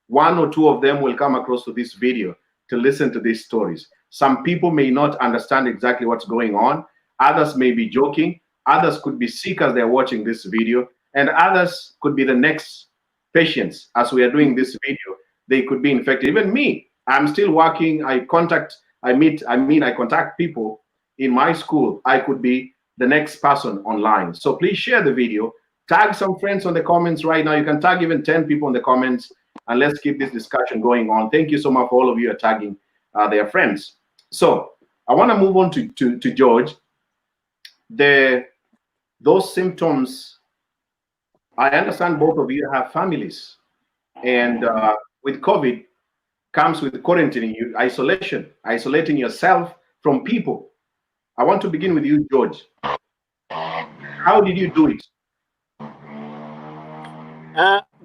Speaker 1: one or two of them will come across to this video to listen to these stories. Some people may not understand exactly what's going on. Others may be joking. Others could be sick as they're watching this video. And others could be the next patients as we are doing this video. They could be infected. Even me, I'm still working. I contact people in my school. I could be the next person online. So please share the video. Tag some friends on the comments right now. You can tag even 10 people in the comments, and let's keep this discussion going on. Thank you so much for all of you are tagging their friends. So I want to move on to George. Those symptoms, I understand both of you have families, and with COVID comes with quarantining you, isolating yourself from people. I want to begin with you, George. How did you do it?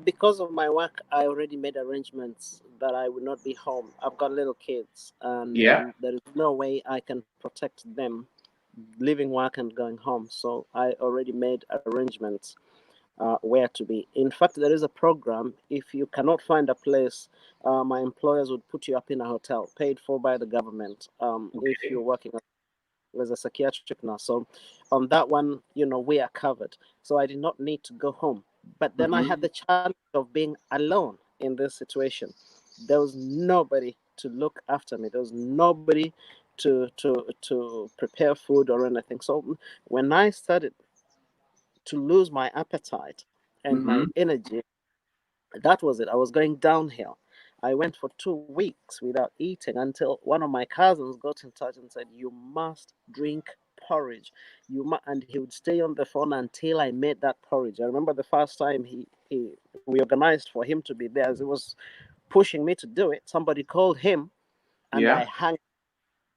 Speaker 3: Because of my work, I already made arrangements that I would not be home. I've got little kids, and
Speaker 1: Yeah.
Speaker 3: there is no way I can protect them leaving work and going home. So I already made arrangements where to be. In fact, there is a program. If you cannot find a place, my employers would put you up in a hotel paid for by the government. If you're working as a psychiatric nurse, so on that one, we are covered. So I did not need to go home. But then I had the challenge of being alone in this situation. There was nobody to look after me. There was nobody to prepare food or anything. So when I started to lose my appetite and my energy, that was it. I was going downhill. I went for 2 weeks without eating until one of my cousins got in touch and said, "You must drink porridge." And he would stay on the phone until I made that porridge. I remember the first time we organized for him to be there. As he was pushing me to do it, somebody called him, and
Speaker 1: Yeah.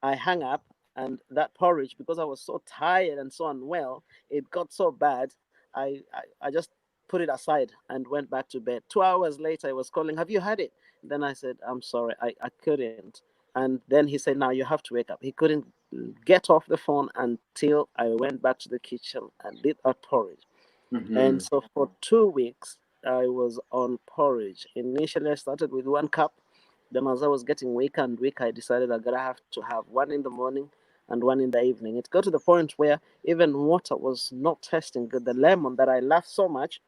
Speaker 3: I hung up, and that porridge, because I was so tired and so unwell, it got so bad. I just put it aside and went back to bed. 2 hours later, I was calling, "Have you had it?" Then I said, "I'm sorry, I couldn't." And then he said, "Now you have to wake up." He couldn't get off the phone until I went back to the kitchen and did that porridge. And so for 2 weeks, I was on porridge. Initially, I started with 1 cup. Then, as I was getting weaker and weaker, I decided I'm gonna have to have one in the morning and one in the evening. It got to the point where even water was not tasting good. The lemon that I loved so much,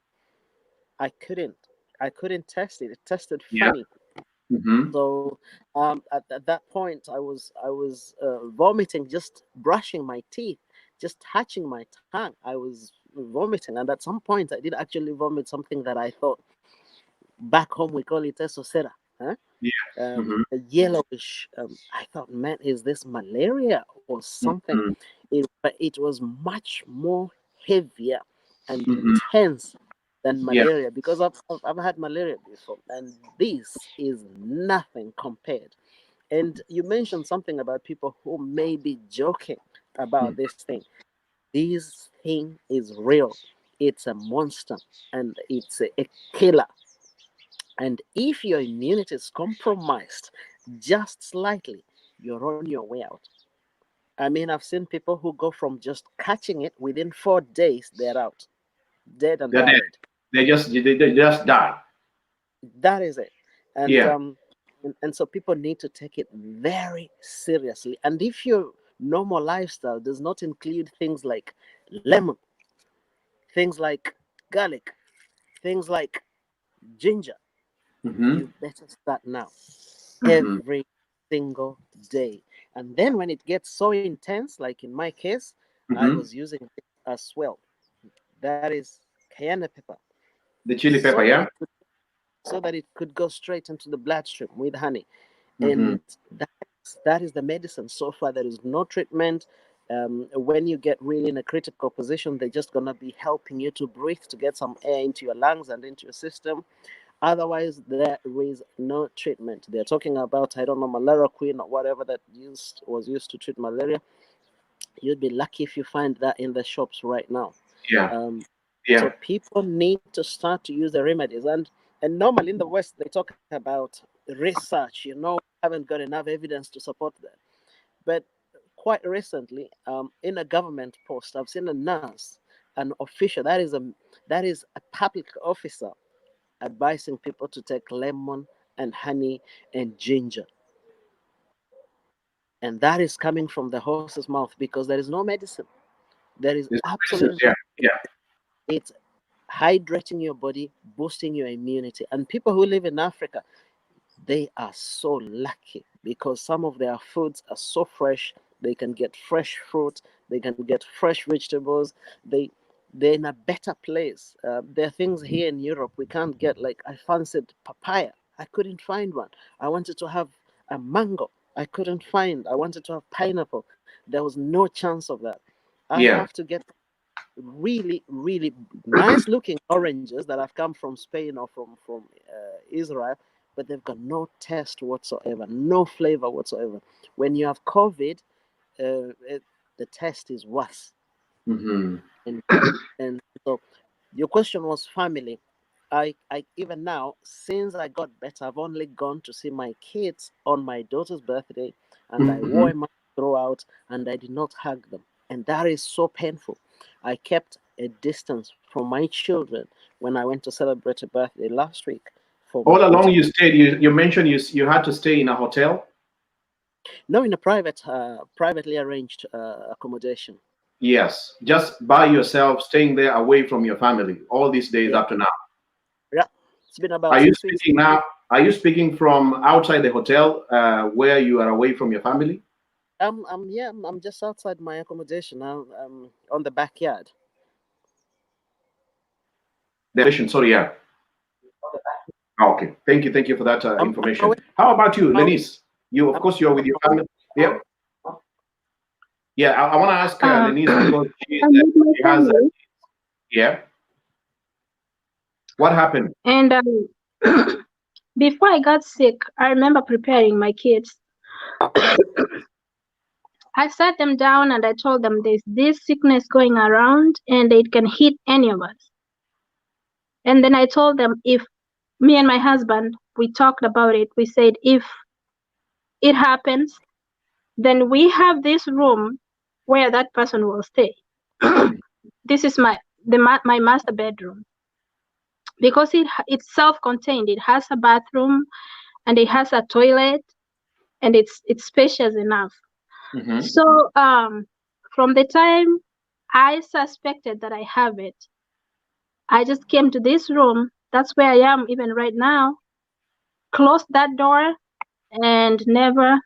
Speaker 3: I couldn't. I couldn't taste it. It tasted
Speaker 1: Yeah.
Speaker 3: funny.
Speaker 1: Mm-hmm.
Speaker 3: So at that point, I was vomiting, just brushing my teeth, just touching my tongue. I was vomiting, and at some point, I did actually vomit something that I thought back home we call it esosera. huh?
Speaker 1: Yeah. Mm-hmm.
Speaker 3: A yellowish. I thought, man, is this malaria or something?
Speaker 1: Mm-hmm.
Speaker 3: But it was much more heavier and
Speaker 1: Mm-hmm.
Speaker 3: intense than
Speaker 1: Yeah.
Speaker 3: malaria, because I've had malaria before, and this is nothing compared. And you mentioned something about people who may be joking about this thing. This thing is real. It's a monster, and it's a killer. And if your immunity is compromised just slightly, you're on your way out. I mean, I've seen people who go from just catching it within 4 days, they're out, dead and
Speaker 1: They're dead.
Speaker 3: buried.
Speaker 1: They just die.
Speaker 3: That is it. And
Speaker 1: Yeah.
Speaker 3: and so people need to take it very seriously. And if your normal lifestyle does not include things like lemon, things like garlic, things like ginger,
Speaker 1: Mm-hmm.
Speaker 3: you better start now.
Speaker 1: Mm-hmm.
Speaker 3: Every single day. And then when it gets so intense, like in my case, I
Speaker 1: Mm-hmm.
Speaker 3: was using it as well. That is cayenne pepper,
Speaker 1: The chili pepper,
Speaker 3: so that
Speaker 1: yeah.
Speaker 3: it could go straight into the bloodstream with honey.
Speaker 1: Mm-hmm.
Speaker 3: And that is the medicine. So far, there is no treatment. When you get really in a critical position, they're just gonna be helping you to breathe, to get some air into your lungs and into your system. Otherwise, there is no treatment. They're talking about, I don't know, malaria queen or whatever that was used to treat malaria. You'd be lucky if you find that in the shops right now.
Speaker 1: Yeah.
Speaker 3: Um, so
Speaker 1: Yeah.
Speaker 3: people need to start to use the remedies, and normally in the West they talk about research. Haven't got enough evidence to support that. But quite recently, in a government post, I've seen a nurse, an official that is a public officer, advising people to take lemon and honey and ginger. And that is coming from the horse's mouth, because there is no medicine. There is
Speaker 1: It's
Speaker 3: absolutely
Speaker 1: yeah. Yeah.
Speaker 3: it's hydrating your body, boosting your immunity. And people who live in Africa, they are so lucky because some of their foods are so fresh. They can get fresh fruit, they can get fresh vegetables. They're in a better place. There are things here in Europe we can't get. Like, I fancied papaya, I couldn't find one. I wanted to have a mango, I couldn't find. I wanted to have pineapple, there was no chance of that. I have
Speaker 1: Yeah.
Speaker 3: to get really, really nice looking oranges that have come from Spain or from Israel, but they've got no taste whatsoever, no flavor whatsoever. When you have COVID, the taste is worse.
Speaker 1: Mm-hmm.
Speaker 3: And so your question was family. I even now, since I got better, I've only gone to see my kids on my daughter's birthday, and I
Speaker 1: Mm-hmm.
Speaker 3: wore a mask throughout, and I did not hug them, and that is so painful. I kept a distance from my children when I went to celebrate a birthday last week for my
Speaker 1: All along
Speaker 3: daughter.
Speaker 1: you stayed. You mentioned you had to stay in a hotel.
Speaker 3: No, in a privately arranged accommodation.
Speaker 1: Yes, just by yourself, staying there away from your family all these days
Speaker 3: Yeah,
Speaker 1: up to now.
Speaker 3: yeah. It's been
Speaker 1: Are
Speaker 3: about
Speaker 1: you
Speaker 3: 6 weeks.
Speaker 1: speaking now? Are you speaking from outside the hotel where you are away from your family?
Speaker 3: I'm just outside my accommodation now, on the backyard.
Speaker 1: The patient, sorry, yeah. Oh, okay. Thank you for that
Speaker 3: I'm away.
Speaker 1: information. How about you,
Speaker 3: I'm away.
Speaker 1: Lenis? You, of
Speaker 3: I'm,
Speaker 1: course, you're with your family. Yeah, yeah. I want to ask Lenis because
Speaker 2: I'm with my
Speaker 1: she has,
Speaker 2: family,
Speaker 1: yeah. What happened?
Speaker 2: and before I got sick, I remember preparing my kids. I sat them down and I told them there's this sickness going around and it can hit any of us. And then I told them, if me and my husband, we talked about it, we said if it happens, then we have this room where that person will stay. This is my master bedroom, because it's self-contained. It has a bathroom and it has a toilet, and it's spacious enough.
Speaker 1: Mm-hmm.
Speaker 2: So from the time I suspected that I have it, I just came to this room. That's where I am even right now. Closed that door and never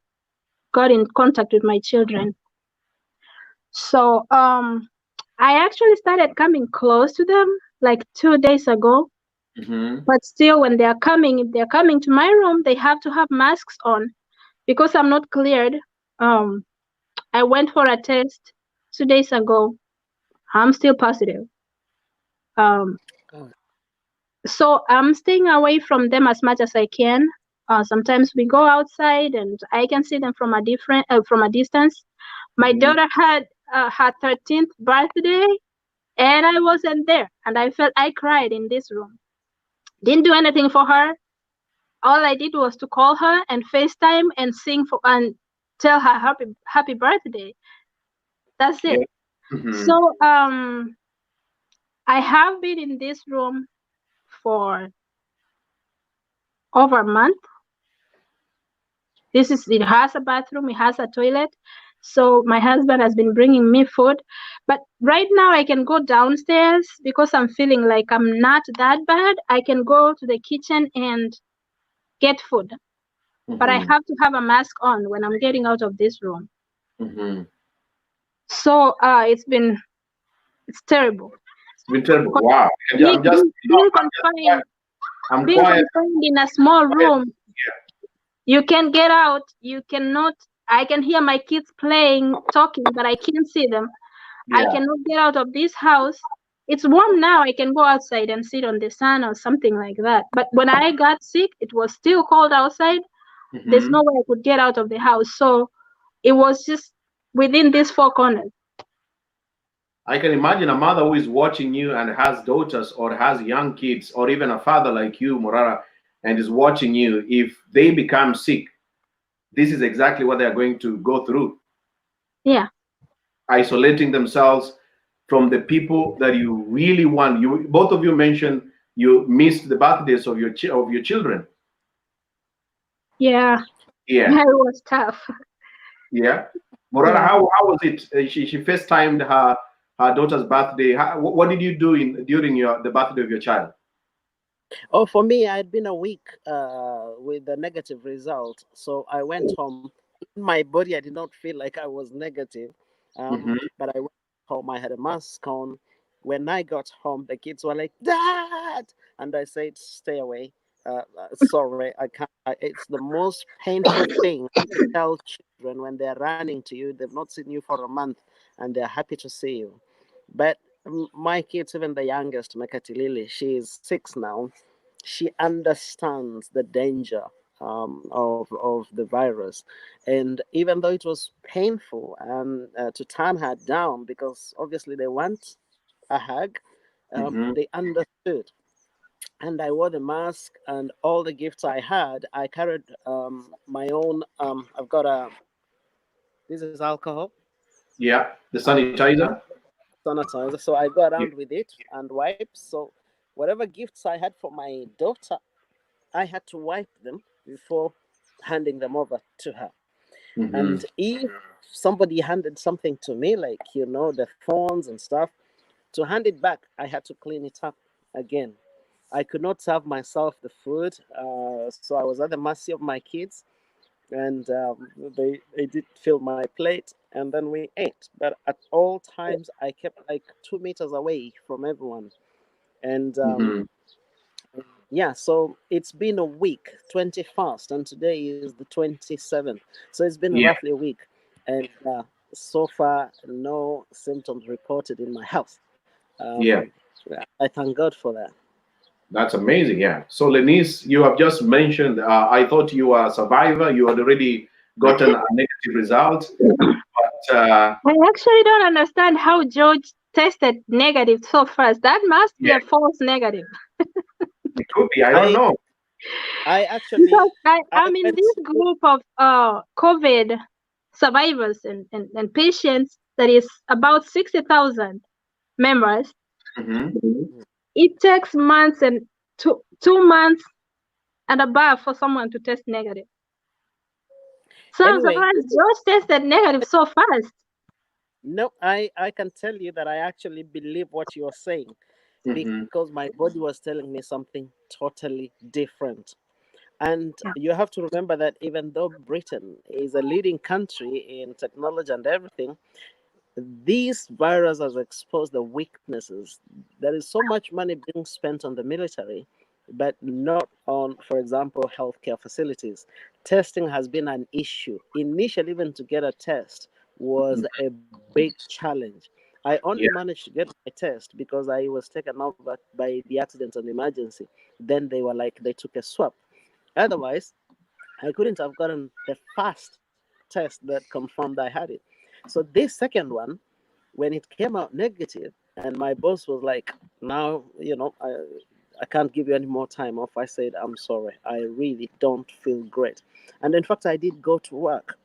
Speaker 2: got in contact with my children. So I actually started coming close to them like 2 days ago. But still, when they are coming, if they're coming to my room, they have to have masks on because I'm not cleared. I went for a test 2 days ago. I'm still positive. Um,
Speaker 3: Oh,
Speaker 2: so I'm staying away from them as much as I can. Sometimes we go outside and I can see them from a distance. My daughter had her 13th birthday and I wasn't there, and I cried in this room. Didn't do anything for her. All I did was to call her and FaceTime and sing for and tell her happy birthday. That's it.
Speaker 1: Yeah. Mm-hmm.
Speaker 2: So I have been in this room for over a month. It has a bathroom, it has a toilet. So my husband has been bringing me food. But right now I can go downstairs because I'm feeling like I'm not that bad. I can go to the kitchen and get food. But I have to have a mask on when I'm getting out of this room. So it's terrible.
Speaker 1: It's been terrible. Wow.
Speaker 2: Being,
Speaker 1: I'm just,
Speaker 2: being confined,
Speaker 1: I'm
Speaker 2: being
Speaker 1: quiet.
Speaker 2: confined in a small room,
Speaker 1: Yeah.
Speaker 2: you can get out. You cannot. I can hear my kids playing, talking, but I can't see them. I
Speaker 1: Yeah.
Speaker 2: cannot get out of this house. It's warm now. I can go outside and sit on the sun or something like that. But when I got sick, it was still cold outside. There's no way I could get out of the house. So it was just within these four corners.
Speaker 1: I can imagine a mother who is watching you and has daughters or has young kids, or even a father like you, Morara, and is watching you. If they become sick, this is exactly what they are going to go through.
Speaker 2: Yeah.
Speaker 1: Isolating themselves from the people that you really want. You both of you mentioned you missed the birthdays of your children.
Speaker 2: Yeah.
Speaker 1: Yeah.
Speaker 2: It was tough.
Speaker 1: Yeah. Morara,
Speaker 2: Yeah.
Speaker 1: how was it? She FaceTimed her daughter's birthday. What did you do during the birthday of your child?
Speaker 3: Oh, for me, I had been a week with a negative result, so I went home. In my body, I did not feel like I was negative, but I went home. I had a mask on. When I got home, the kids were like, "Dad," and I said, "Stay away. Sorry, I can't." It's the most painful thing to tell children when they're running to you. They've not seen you for a month, and they're happy to see you. But my kids, even the youngest, Mekatilili, she is 6 now. She understands the danger of the virus, and even though it was painful to turn her down because obviously they want a hug, they understood. And I wore the mask and all the gifts I had. I carried my own. I've got a. This is alcohol.
Speaker 1: Yeah, the sanitizer.
Speaker 3: Sanitizer. So I go
Speaker 1: Yeah.
Speaker 3: around with it and wipes. So whatever gifts I had for my daughter, I had to wipe them before handing them over to her. And if somebody handed something to me, like the phones and stuff, to hand it back, I had to clean it up again. I could not serve myself the food, so I was at the mercy of my kids, and they did fill my plate, and then we ate. But at all times, I kept like 2 meters away from everyone, and yeah. So it's been a week, 21st, and today is the 27th. So it's been
Speaker 1: Yeah.
Speaker 3: roughly a week, and so far no symptoms reported in my house.
Speaker 1: Yeah.
Speaker 3: Um, I thank God for that.
Speaker 1: That's amazing. Yeah. So, Lenis, you have just mentioned, I thought you were a survivor. You had already gotten a negative result. But
Speaker 2: I actually don't understand how George tested negative so fast. That must be
Speaker 1: yeah,
Speaker 2: a false negative.
Speaker 1: it could be. I don't
Speaker 3: I
Speaker 1: know.
Speaker 3: I
Speaker 2: Because
Speaker 3: actually I
Speaker 2: I'm in
Speaker 3: went
Speaker 2: this group of COVID survivors and patients that is about 60,000 members.
Speaker 1: Hmm.
Speaker 2: It takes months and 2 months and above for someone to test negative. So I'm
Speaker 3: anyway.
Speaker 2: surprised George tested negative so fast.
Speaker 3: No, I can tell you that I actually believe what you're saying
Speaker 1: Hmm.
Speaker 3: because my body was telling me something totally different. And
Speaker 2: Yeah.
Speaker 3: you have to remember that even though Britain is a leading country in technology and everything, this virus has exposed the weaknesses. There is so much money being spent on the military, but not on, for example, healthcare facilities. Testing has been an issue. Initially, even to get a test was a big challenge. I only
Speaker 1: Yeah.
Speaker 3: managed to get my test because I was taken out by the accident and emergency. Then they were like, they took a swab. Otherwise, I couldn't have gotten the fast test that confirmed I had it. So this second one, when it came out negative, and my boss was like, now, I can't give you any more time off. I said, I'm sorry. I really don't feel great. And in fact, I did go to work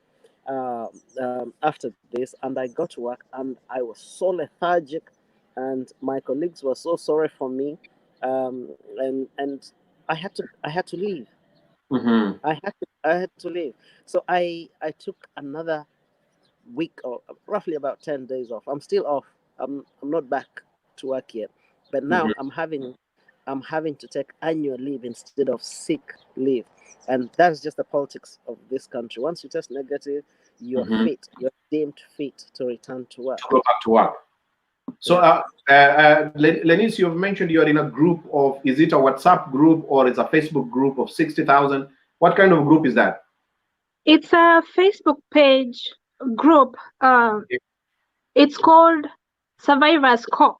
Speaker 3: after this, and I got to work, and I was so lethargic, and my colleagues were so sorry for me, and I had to leave.
Speaker 1: Mm-hmm.
Speaker 3: I had to leave. So I took another week or roughly about 10 days off. I'm still off. I'm not back to work yet. But
Speaker 1: Mm-hmm.
Speaker 3: now I'm having to take annual leave instead of sick leave. And that's just the politics of this country. Once you test negative, you're
Speaker 1: Mm-hmm.
Speaker 3: fit. You're deemed fit to return to
Speaker 1: To
Speaker 3: work.
Speaker 1: go back to work. So,
Speaker 3: Yeah.
Speaker 1: Lenis, you've mentioned you're in a group of, is it a WhatsApp group or it's a Facebook group of 60,000? What kind of group is that?
Speaker 2: It's a Facebook page group. It's called Survivors Corp.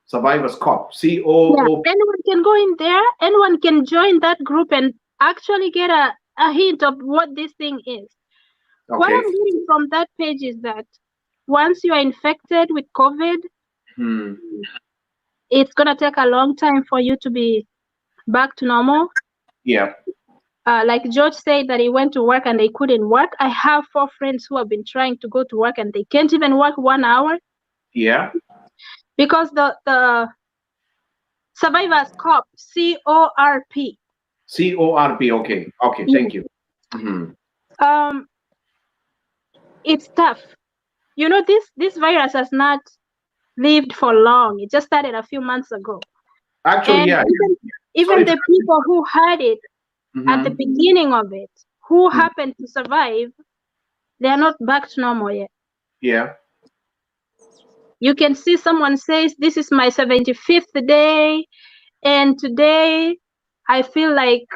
Speaker 1: Survivors Corp.
Speaker 2: Yeah,
Speaker 1: COO.
Speaker 2: anyone can go in there. Anyone can join that group and actually get a hint of what this thing is. What
Speaker 1: Okay.
Speaker 2: I'm getting from that page is that once you are infected with COVID,
Speaker 1: Hmm.
Speaker 2: it's gonna take a long time for you to be back to normal.
Speaker 1: Yeah.
Speaker 2: Like George said that he went to work and they couldn't work. I have 4 friends who have been trying to go to work and they can't even work 1 hour
Speaker 1: Yeah.
Speaker 2: because the Survivors Corp, CORP.
Speaker 1: CORP. Okay. Okay.
Speaker 2: Yeah.
Speaker 1: Thank you. Mm-hmm.
Speaker 2: It's tough. You know, this virus has not lived for long. It just started a few months ago.
Speaker 1: Actually,
Speaker 2: And
Speaker 1: yeah.
Speaker 2: even
Speaker 1: Sorry to.
Speaker 2: the people who had it at the
Speaker 1: Mm-hmm.
Speaker 2: beginning of it, who happened to survive, they are not back to normal yet.
Speaker 1: Yeah.
Speaker 2: You can see someone says, this is my 75th day, and today I feel like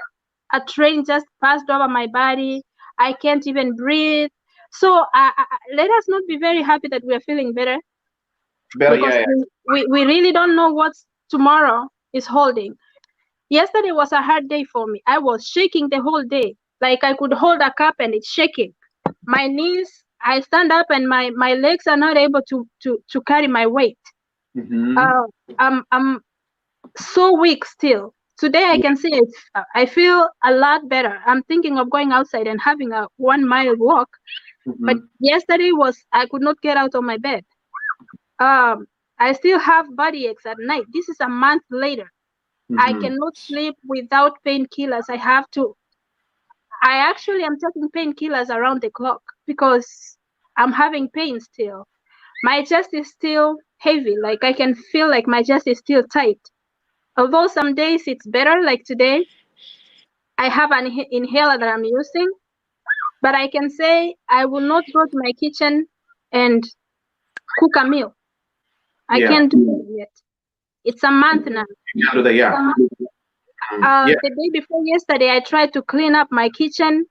Speaker 2: a train just passed over my body. I can't even breathe. So let us not be very happy that we are feeling better
Speaker 1: Better.
Speaker 2: because
Speaker 1: Yeah.
Speaker 2: we really don't know what tomorrow is holding. Yesterday was a hard day for me. I was shaking the whole day. Like I could hold a cup and it's shaking. My knees, I stand up and my legs are not able to carry my weight.
Speaker 1: Mm-hmm.
Speaker 2: I'm so weak still. Today I can say I feel a lot better. I'm thinking of going outside and having a 1 mile walk. But
Speaker 1: Mm-hmm.
Speaker 2: yesterday was I could not get out of my bed. I still have body aches at night. This is a month later. I
Speaker 1: Mm-hmm.
Speaker 2: cannot sleep without painkillers. I actually am taking painkillers around the clock because I'm having pain still. My chest is still heavy. Like I can feel like my chest is still tight. Although some days it's better, like today, I have an inhaler that I'm using, but I can say I will not go to my kitchen and cook a meal. I
Speaker 1: Yeah.
Speaker 2: can't do it yet. It's a month now.
Speaker 1: You can do that. Yeah. Yeah.
Speaker 2: The day before yesterday, I tried to clean up my kitchen.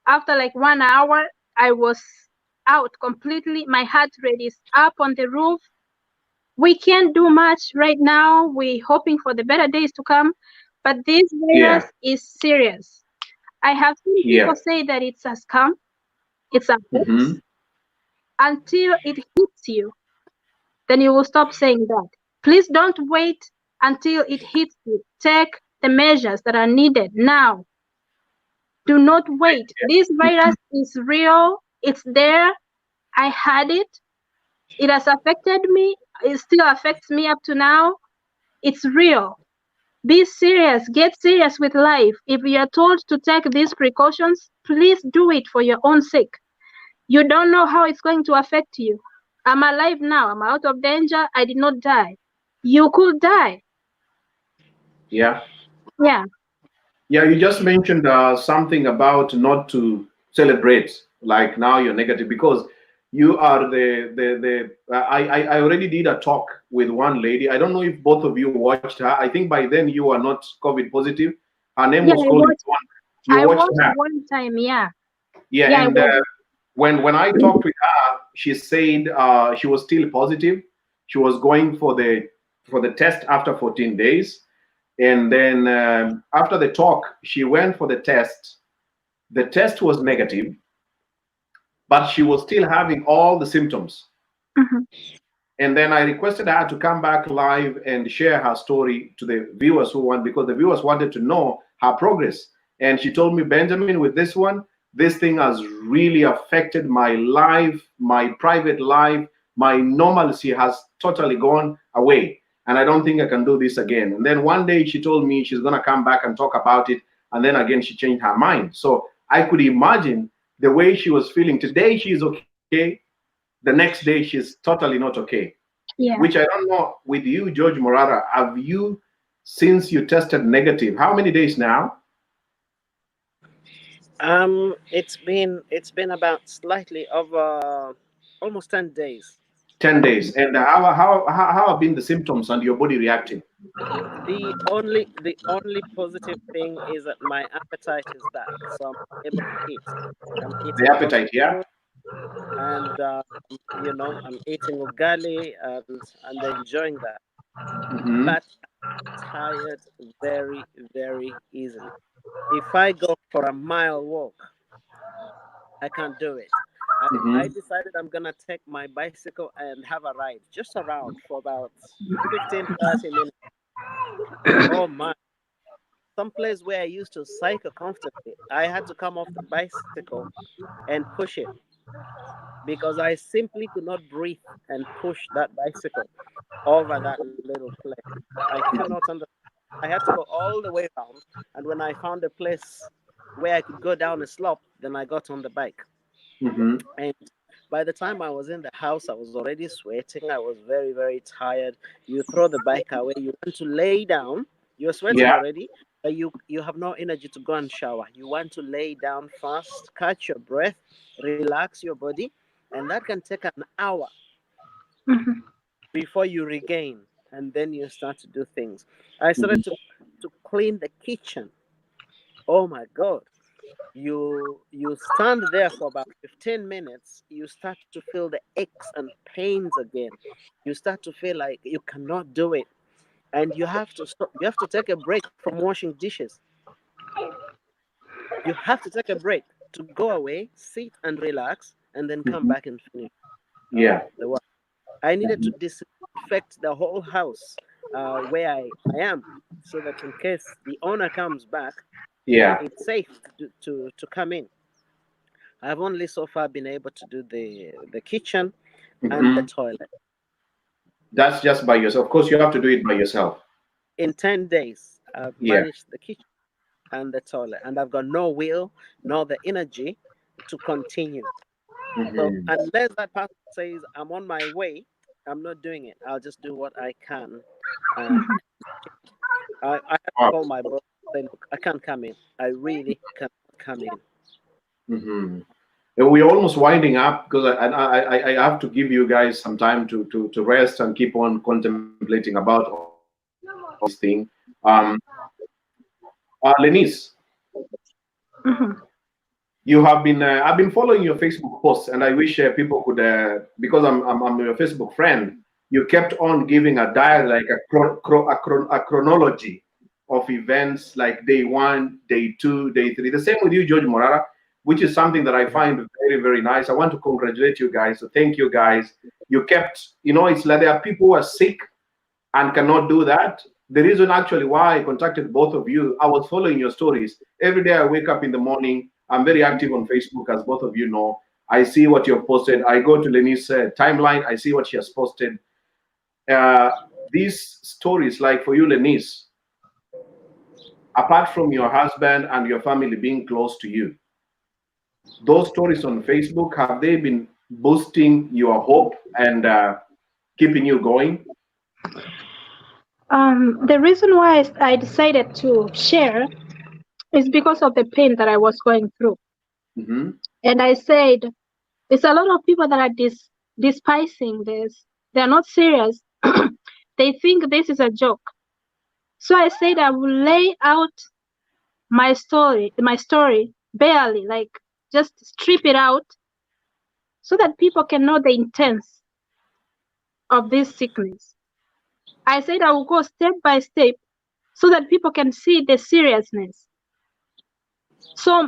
Speaker 2: After like 1 hour, I was out completely. My heart rate is up on the roof. We can't do much right now. We're hoping for the better days to come. But this
Speaker 1: Yeah.
Speaker 2: virus is serious. I have seen
Speaker 1: Yeah.
Speaker 2: people say that it's a scam, it's a
Speaker 1: Mm-hmm.
Speaker 2: hoax. Until it hits you, then you will stop saying that. Please don't wait until it hits you. Take the measures that are needed now. Do not wait. This virus is real. It's there. I had it. It has affected me. It still affects me up to now. It's real. Be serious. Get serious with life. If you are told to take these precautions, please do it for your own sake. You don't know how it's going to affect you. I'm alive now. I'm out of danger. I did not die. You could die.
Speaker 1: Yeah.
Speaker 2: Yeah.
Speaker 1: Yeah. You just mentioned something about not to celebrate. Like now you're negative because You are I already did a talk with one lady. I don't know if both of you watched her. I think by then you are not COVID positive. Her name
Speaker 2: Yeah,
Speaker 1: was called Yvonne. You
Speaker 2: I
Speaker 1: watched
Speaker 2: watched
Speaker 1: her.
Speaker 2: one time. Yeah.
Speaker 1: Yeah,
Speaker 2: Yeah, I
Speaker 1: and
Speaker 2: watched.
Speaker 1: when I talked with her, she said she was still positive. She was going for the test after 14 days, and then after the talk, she went for the test. The test was negative, but she was still having all the symptoms.
Speaker 2: Mhm.
Speaker 1: And then I requested her to come back live and share her story to the viewers who want, because the viewers wanted to know her progress. And she told me, Benjamin, with this one, this thing has really affected my life, my private life, my normalcy has totally gone away. And I don't think I can do this again. And then one day she told me she's going to come back and talk about it. And then again, she changed her mind. So I could imagine the way she was feeling. Today, she's okay. The next day, she's totally not okay. Which
Speaker 2: Yeah.
Speaker 1: I don't know with you, George Morara. Have you, since you tested negative, how many days now?
Speaker 3: It's been about slightly over almost 10 days.
Speaker 1: 10 days. And how have been the symptoms and your body reacting?
Speaker 3: The only positive thing is that my appetite is back, so I'm able to eat. I'm
Speaker 1: The
Speaker 3: eating a lot of
Speaker 1: appetite, yeah?
Speaker 3: food, and I'm eating ugali and enjoying that.
Speaker 1: Mm-hmm.
Speaker 3: But tired very, very easily. If I go for a mile walk, I can't do it. I
Speaker 1: Mm-hmm.
Speaker 3: decided I'm gonna take my bicycle and have a ride just around for about 15-30 minutes. Oh my! Some place where I used to cycle comfortably, I had to come off the bicycle and push it because I simply could not breathe and push that bicycle over that little place. I cannot understand. I had to go all the way around, and when I found a place where I could go down a slope, then I got on the bike.
Speaker 1: Mm-hmm.
Speaker 3: And by the time I was in the house, I was already sweating. I was very, very tired. You throw the bike away, you want to lay down. You're sweating
Speaker 1: Yeah.
Speaker 3: already, but you have no energy to go and shower. You want to lay down fast, catch your breath, relax your body, and that can take an hour
Speaker 2: Mhm.
Speaker 3: before you regain, and then you start to do things. I
Speaker 1: Mm-hmm.
Speaker 3: started to clean the kitchen. Oh my god. You stand there for about 15 minutes, you start to feel the aches and pains again. You start to feel like you cannot do it, and you have to stop. You have to take a break from washing dishes. You have to take a break to go away, sit and relax, and then come
Speaker 1: Mm-hmm.
Speaker 3: back and finish
Speaker 1: Yeah.
Speaker 3: the work. I needed to
Speaker 1: Mm-hmm.
Speaker 3: disinfect the whole house where I am, so that in case the owner comes back,
Speaker 1: Yeah.
Speaker 3: it's safe to come in. I've only so far been able to do the kitchen and the
Speaker 1: Mm-hmm.
Speaker 3: toilet.
Speaker 1: That's just by yourself. Of course, you have to do it by yourself.
Speaker 3: In 10 days, I've
Speaker 1: Yeah.
Speaker 3: managed the kitchen and the toilet, and I've got no will nor the energy to continue. So
Speaker 1: Mm-hmm.
Speaker 3: unless that person says I'm on my way, I'm not doing it. I'll just do what I can. Uh, I have to call my boss and say, look, I can't come in. I really can't come in.
Speaker 1: Mm-hmm. And we're almost winding up because I have to give you guys some time to rest and keep on contemplating about all this thing. Um, Lenis,
Speaker 2: Mhm.
Speaker 1: you have been I've been following your Facebook posts, and I wish people could because I'm your Facebook friend. You kept on giving a diary, like a chronology of events, like day one, day two, day three. The same with you, George Morara, which is something that I find very, very nice. I want to congratulate you guys. So thank you guys. You kept, it's like there are people who are sick and cannot do that. The reason actually why I contacted both of you, I was following your stories. Every day I wake up in the morning, I'm very active on Facebook, as both of you know. I see what you've posted. I go to Lenis' timeline, I see what she has posted. Uh, these stories, like for you, Lenis, apart from your husband and your family being close to you, those stories on Facebook, have they been boosting your hope and keeping you going?
Speaker 2: The reason why I decided to share is because of the pain that I was going through.
Speaker 1: Mm-hmm.
Speaker 2: And I said, There's a lot of people that are despising this. They're not serious. They think this is a joke. So I said I will lay out my story barely, like just strip it out so that people can know the intent of this sickness. I said I will go step by step so that people can see the seriousness. So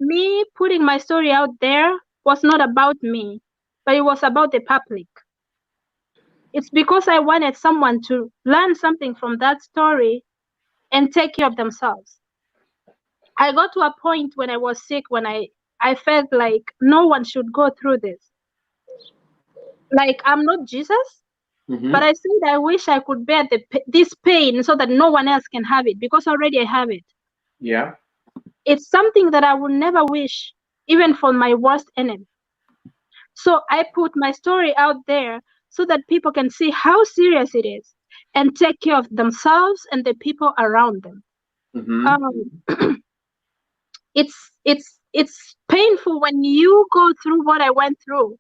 Speaker 2: me putting my story out there was not about me, but it was about the public. It's because I wanted someone to learn something from that story and take care of themselves. I got to a point when I was sick, when I felt like no one should go through this. Like, I'm not Jesus, but I said I wish I could bear this pain so that no one else can have it, because already I have it.
Speaker 1: Yeah.
Speaker 2: It's something that I would never wish, even for my worst enemy. So I put my story out there so that people can see how serious it is and take care of themselves and the people around them. It's painful when you go through what I went through,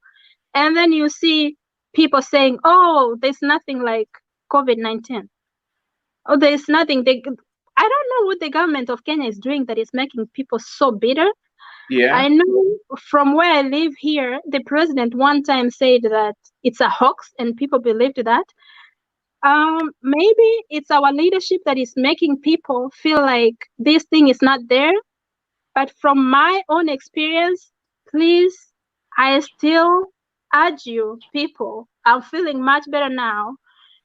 Speaker 2: and then you see people saying, "Oh, there's nothing like COVID-19. Oh, there's nothing." I don't know what the government of Kenya is doing that is making people so bitter.
Speaker 1: Yeah.
Speaker 2: I know from where I live here, the president one time said that it's a hoax, and people believed that. Maybe it's our leadership that is making people feel like this thing is not there. But from my own experience, please, I still urge you, people, I'm feeling much better now.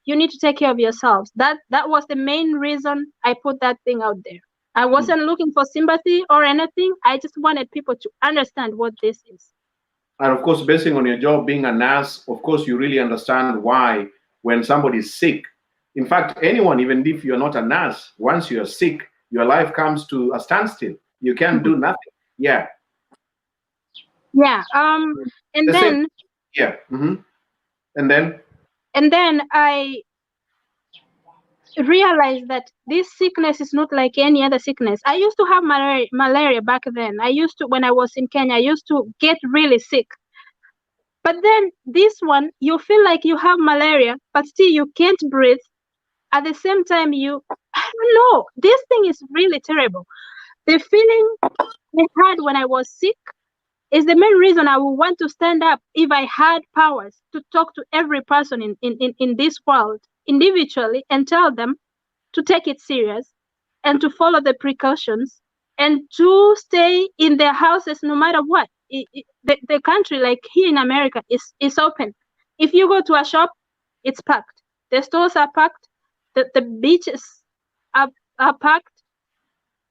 Speaker 2: You need to take care of yourselves. That was the main reason I put that thing out there. I wasn't looking for sympathy or anything. I just wanted people to understand what this is.
Speaker 1: And of course, basing on your job being a nurse, of course, you really understand why when somebody is sick. In fact, anyone, even if you're not a nurse, once you're sick, your life comes to a standstill. You can't do nothing. Yeah.
Speaker 2: Yeah. And then.
Speaker 1: Yeah. And then
Speaker 2: I realized that this sickness is not like any other sickness. I used to have malaria back then. When I was in Kenya, I used to get really sick. But then this one, you feel like you have malaria, but still you can't breathe. At the same time, I don't know, this thing is really terrible. The feeling I had when I was sick is the main reason I would want to stand up if I had powers to talk to every person in this world individually and tell them to take it serious and to follow the precautions and to stay in their houses no matter what. The country, like here in America, is open. If you go to a shop, it's packed. The stores are packed. The beaches are packed.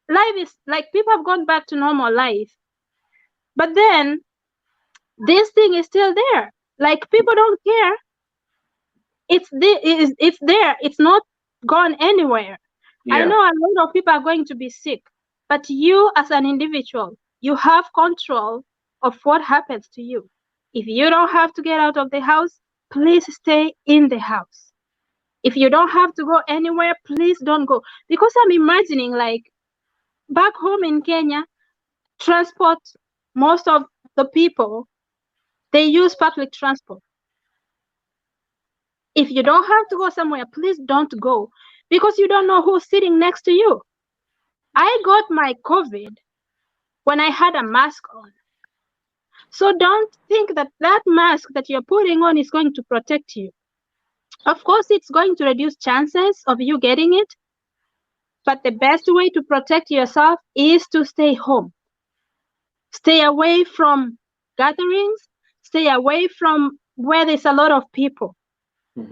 Speaker 2: Life is like, people have gone back to normal life. But then this thing is still there. Like, people don't care. It's there. It's not gone anywhere.
Speaker 1: yeah.
Speaker 2: I know a lot of people are going to be sick, but you as an individual, you have control of what happens to you. If you don't have to get out of the house, please stay in the house. If you don't have to go anywhere, please don't go. Because I'm imagining, like, back home in Kenya, transport, most of the people, they use public transport. If you don't have to go somewhere, please don't go, because you don't know who's sitting next to you. I got my COVID when I had a mask on. So don't think that mask that you're putting on is going to protect you. Of course, it's going to reduce chances of you getting it, but the best way to protect yourself is to stay home. Stay away from gatherings, stay away from where there's a lot of people.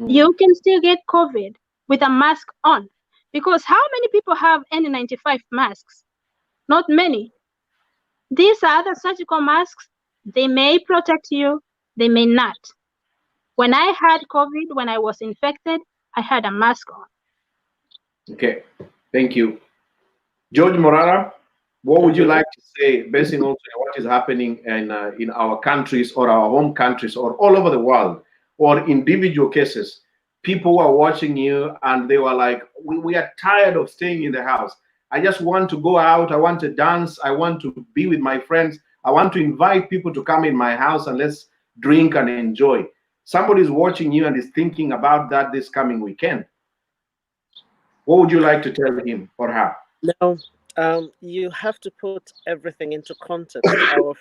Speaker 2: You can still get COVID with a mask on, because how many people have N95 masks? Not many. These are other surgical masks. They may protect you, they may not. When I had COVID, when I was infected, I had a mask on.
Speaker 1: Okay, thank you. George Morara, what would you like to say, basing on what is happening in our countries or our home countries or all over the world, or individual cases? People who are watching you and they were like, we are tired of staying in the house. I just want to go out. I want to dance. I want to be with my friends. I want to invite people to come in my house and let's drink and enjoy. Somebody's watching you and is thinking about that this coming weekend. What would you like to tell him or her?
Speaker 3: Now, you have to put everything into context. Our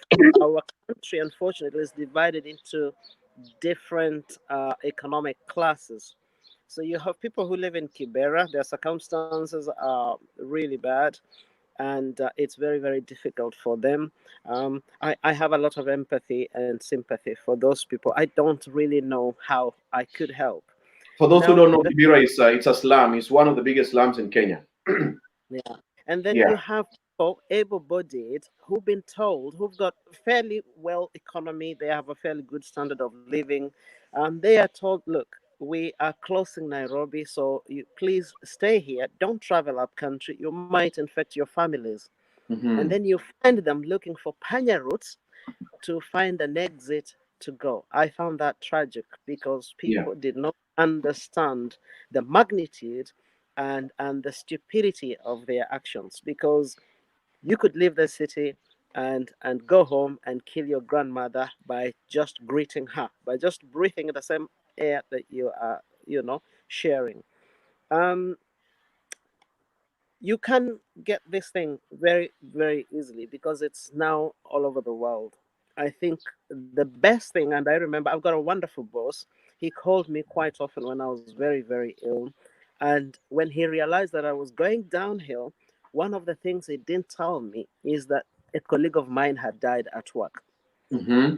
Speaker 3: country, unfortunately, is divided into different economic classes. So you have people who live in Kibera. Their circumstances are really bad, and it's very, very difficult for them. I have a lot of empathy and sympathy for those people. I don't really know how I could help.
Speaker 1: For those who
Speaker 3: Now,
Speaker 1: don't know, Kibera is it's a slum. It's one of the biggest slums in Kenya.
Speaker 3: yeah. And then
Speaker 1: Yeah.
Speaker 3: you have people able-bodied who've been told, who've got fairly well economy, they have a fairly good standard of living. They are told, look, we are closing Nairobi, so you please stay here. Don't travel up country. You might infect your families. And
Speaker 1: Hmm.
Speaker 3: then you find them looking for panya routes to find an exit to go. I found that tragic because
Speaker 1: Yeah.
Speaker 3: people did not understand the magnitude and the stupidity of their actions, because you could leave the city and go home and kill your grandmother by just greeting her, by just breathing the same air that you are, sharing. um you can get this thing very, very easily because it's now all over the world. I think the best thing, and I remember I've got a wonderful boss. He called me quite often when I was very, very ill. And when he realized that I was going downhill, one of the things he didn't tell me is that a colleague of mine had died at work.
Speaker 1: Hmm.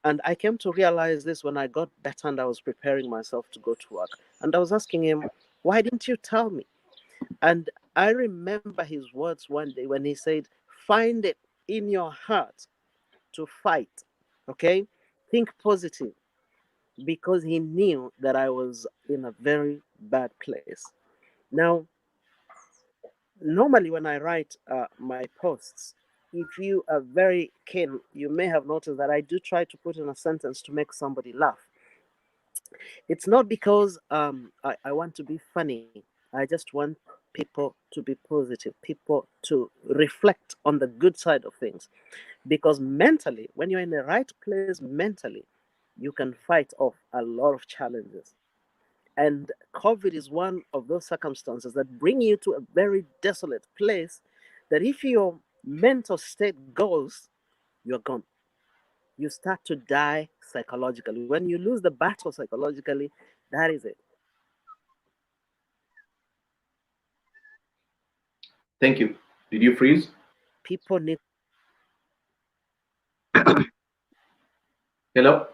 Speaker 3: And I came to realize this when I got better and I was preparing myself to go to work. And I was asking him, why didn't you tell me? And I remember his words one day when he said, find it in your heart to fight. Okay? Think positive, because he knew that I was in a very bad place. Now, normally when I write my posts, if you are very keen, you may have noticed that I do try to put in a sentence to make somebody laugh. It's not because I want to be funny. I just want people to be positive, people to reflect on the good side of things. Because mentally, when you're in the right place mentally, you can fight off a lot of challenges. And COVID is one of those circumstances that bring you to a very desolate place that if your mental state goes, you're gone. You start to die psychologically. When you lose the battle psychologically, that is it.
Speaker 1: Thank you. Did you freeze?
Speaker 3: People need.
Speaker 1: Hello?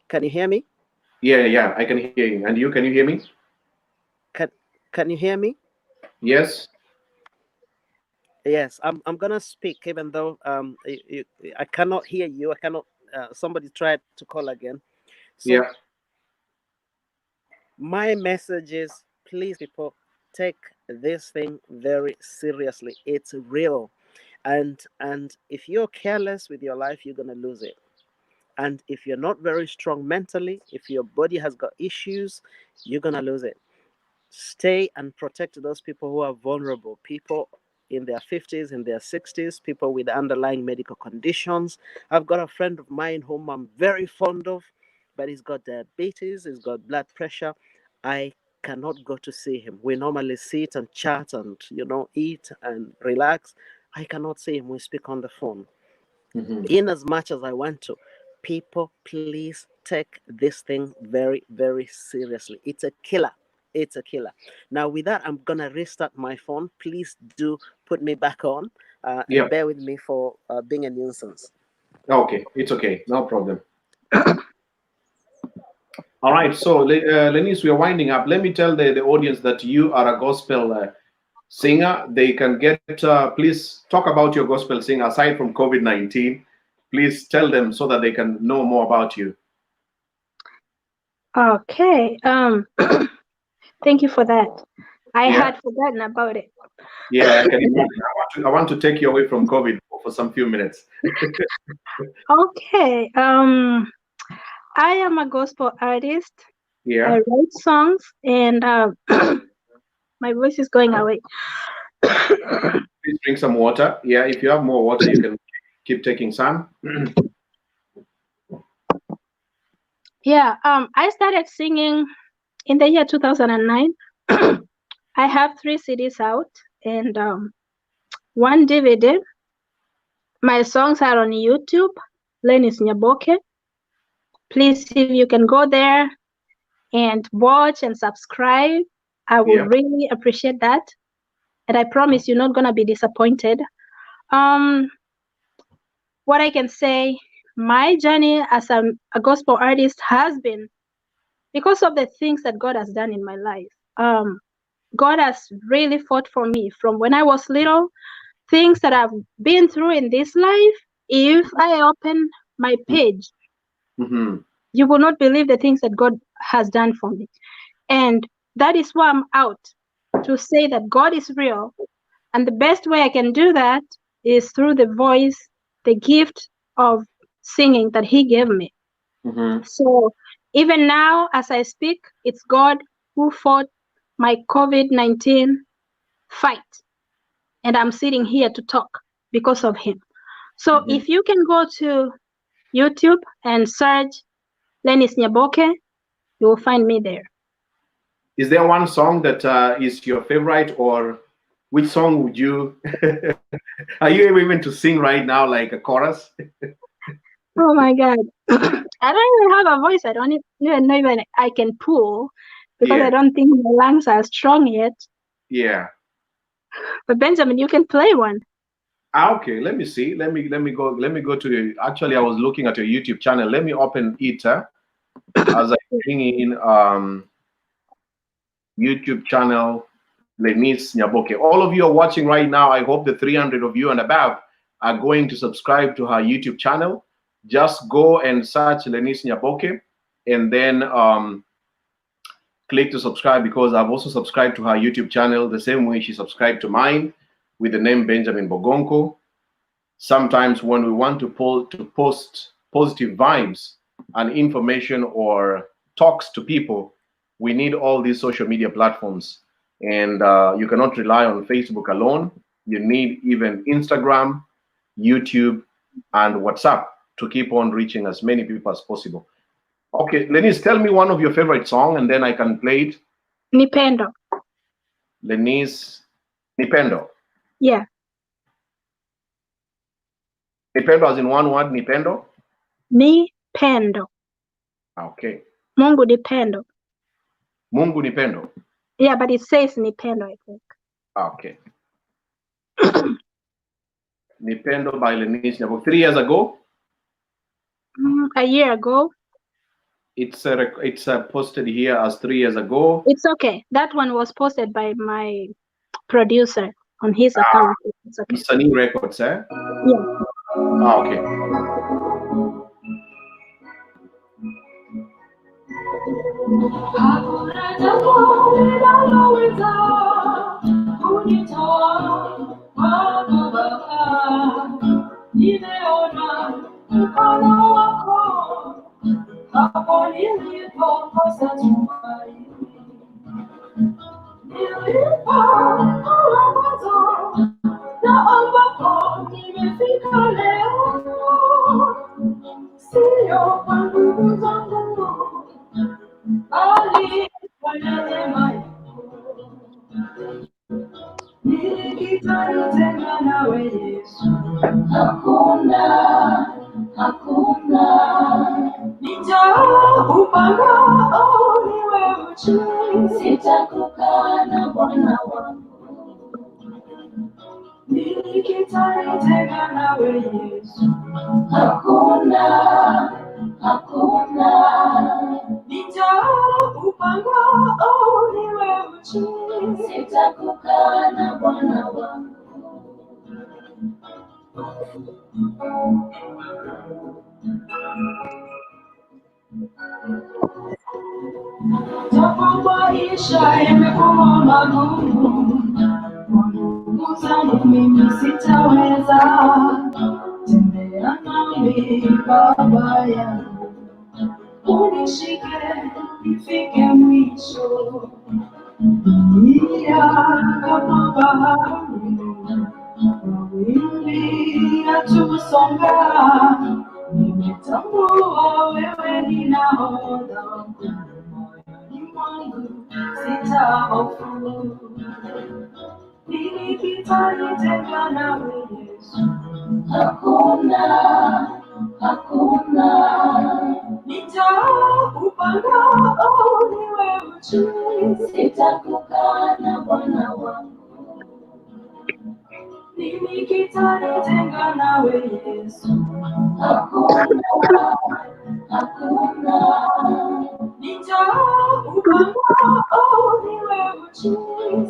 Speaker 3: Can you hear me?
Speaker 1: Yeah, yeah, I can hear you. And you, can you hear me?
Speaker 3: Can Can you hear me?
Speaker 1: Yes.
Speaker 3: Yes, I'm gonna speak, even though I cannot hear you. I cannot. Somebody tried to call again. So
Speaker 1: Yeah.
Speaker 3: my message is, please, people, take this thing very seriously. It's real, and if you're careless with your life, you're gonna lose it. And if you're not very strong mentally, if your body has got issues, you're gonna lose it. Stay and protect those people who are vulnerable, people in their 50s, in their 60s, people with underlying medical conditions. I've got a friend of mine whom I'm very fond of, but he's got diabetes, he's got blood pressure. I cannot go to see him. We normally sit and chat and, eat and relax. I cannot see him. We speak on the phone.
Speaker 1: Hmm.
Speaker 3: In as much as I want to, people, please take this thing very, very seriously. It's a killer. It's a killer. Now, with that, I'm gonna restart my phone. Please do put me back on,
Speaker 1: Yeah.
Speaker 3: and bear with me for being a nuisance.
Speaker 1: Okay. It's okay. No problem. All right. So, Lenis, we are winding up. Let me tell the audience that you are a gospel singer. They can get, please talk about your gospel singer aside from COVID-19. Please tell them so that they can know more about you.
Speaker 2: Okay. Thank you for that. I
Speaker 1: Yeah.
Speaker 2: had forgotten about it.
Speaker 1: Yeah, I can imagine. I want to take you away from COVID for some few minutes.
Speaker 2: Okay. I am a gospel artist. I
Speaker 1: Yeah.
Speaker 2: write songs, and my voice is going away.
Speaker 1: Please drink some water. Yeah, if you have more water, you can keep taking some.
Speaker 2: Yeah, I started singing in the year 2009. I have 3 CDs out and 1 DVD. My songs are on YouTube, Lenis Nyaboke. Please, if you can go there and watch and subscribe, I would really appreciate that. And I promise you're not gonna be disappointed. What I can say, my journey as a gospel artist has been because of the things that God has done in my life. God has really fought for me from when I was little. Things that I've been through in this life, if I open my page, you will not believe the things that God has done for me. And that is why I'm out to say that God is real. And the best way I can do that is through the voice, the gift of singing that He gave me. So even now, as I speak, it's God who fought my COVID-19 fight. And I'm sitting here to talk because of Him. So if you can go to YouTube and search Lenis Nyaboke, you will find me there.
Speaker 1: Is there one song that is your favorite, or which song would you are you able even to sing right now, like a chorus?
Speaker 2: Oh my God. I don't even have a voice. I don't even know if I can pull because I don't think my lungs are strong yet.
Speaker 1: Yeah.
Speaker 2: But Benjamin, you can play one.
Speaker 1: Okay, let me see. Let me go to the, actually I was looking at your YouTube channel. Let me open it as I bring in YouTube channel Lenis Nyaboke. All of you are watching right now. I hope the 300 of you and above are going to subscribe to her YouTube channel. Just go and search Lenis Nyaboke and then click to subscribe, because I've also subscribed to her YouTube channel the same way she subscribed to mine with the name Benjamin Bogonko. Sometimes when we want to post positive vibes and information or talks to people, we need all these social media platforms. And you cannot rely on Facebook alone. You need even Instagram, YouTube, and WhatsApp to keep on reaching as many people as possible. Okay, Lenis, tell me one of your favorite song, and then I can play it.
Speaker 2: Nipendo.
Speaker 1: Lenis, Nipendo.
Speaker 2: Yeah.
Speaker 1: Nipendo as in one word, Nipendo?
Speaker 2: Nipendo.
Speaker 1: Okay.
Speaker 2: Mungu Nipendo.
Speaker 1: Mungu Nipendo.
Speaker 2: Yeah, but it says Nipendo, I think.
Speaker 1: Okay. Nipendo by Lenis Nyaboke. 3 years ago?
Speaker 2: A year ago.
Speaker 1: It's posted here as 3 years ago.
Speaker 2: It's okay. That one was posted by my producer on his account. It's okay.
Speaker 1: Sunny Records, eh?
Speaker 2: Yeah.
Speaker 1: Okay.
Speaker 4: Sitakukana Bwana wangu, nikitaitega nawe Yesu. Hakuna, nitaupanga niwe uchi. Sitakukana Bwana wangu. Japo maisha yamekuwa magumu, ndugu zangu mimi sitaweza. Tembea nami Baba yangu, unishike nifike mwisho. Dunia kama bahari unaposonga, nimetambua wewe ni nahodha wangu, moyoni mwangu sitahofu. Nini kitanitenga nawe Yesu? Hakuna, hakuna. Nitaupanda niwe uchi, sitakukana Bwana wangu. Nini kitanitenga nawe Yesu? Hakuna, hakuna. Nitaupanda niwe uchi,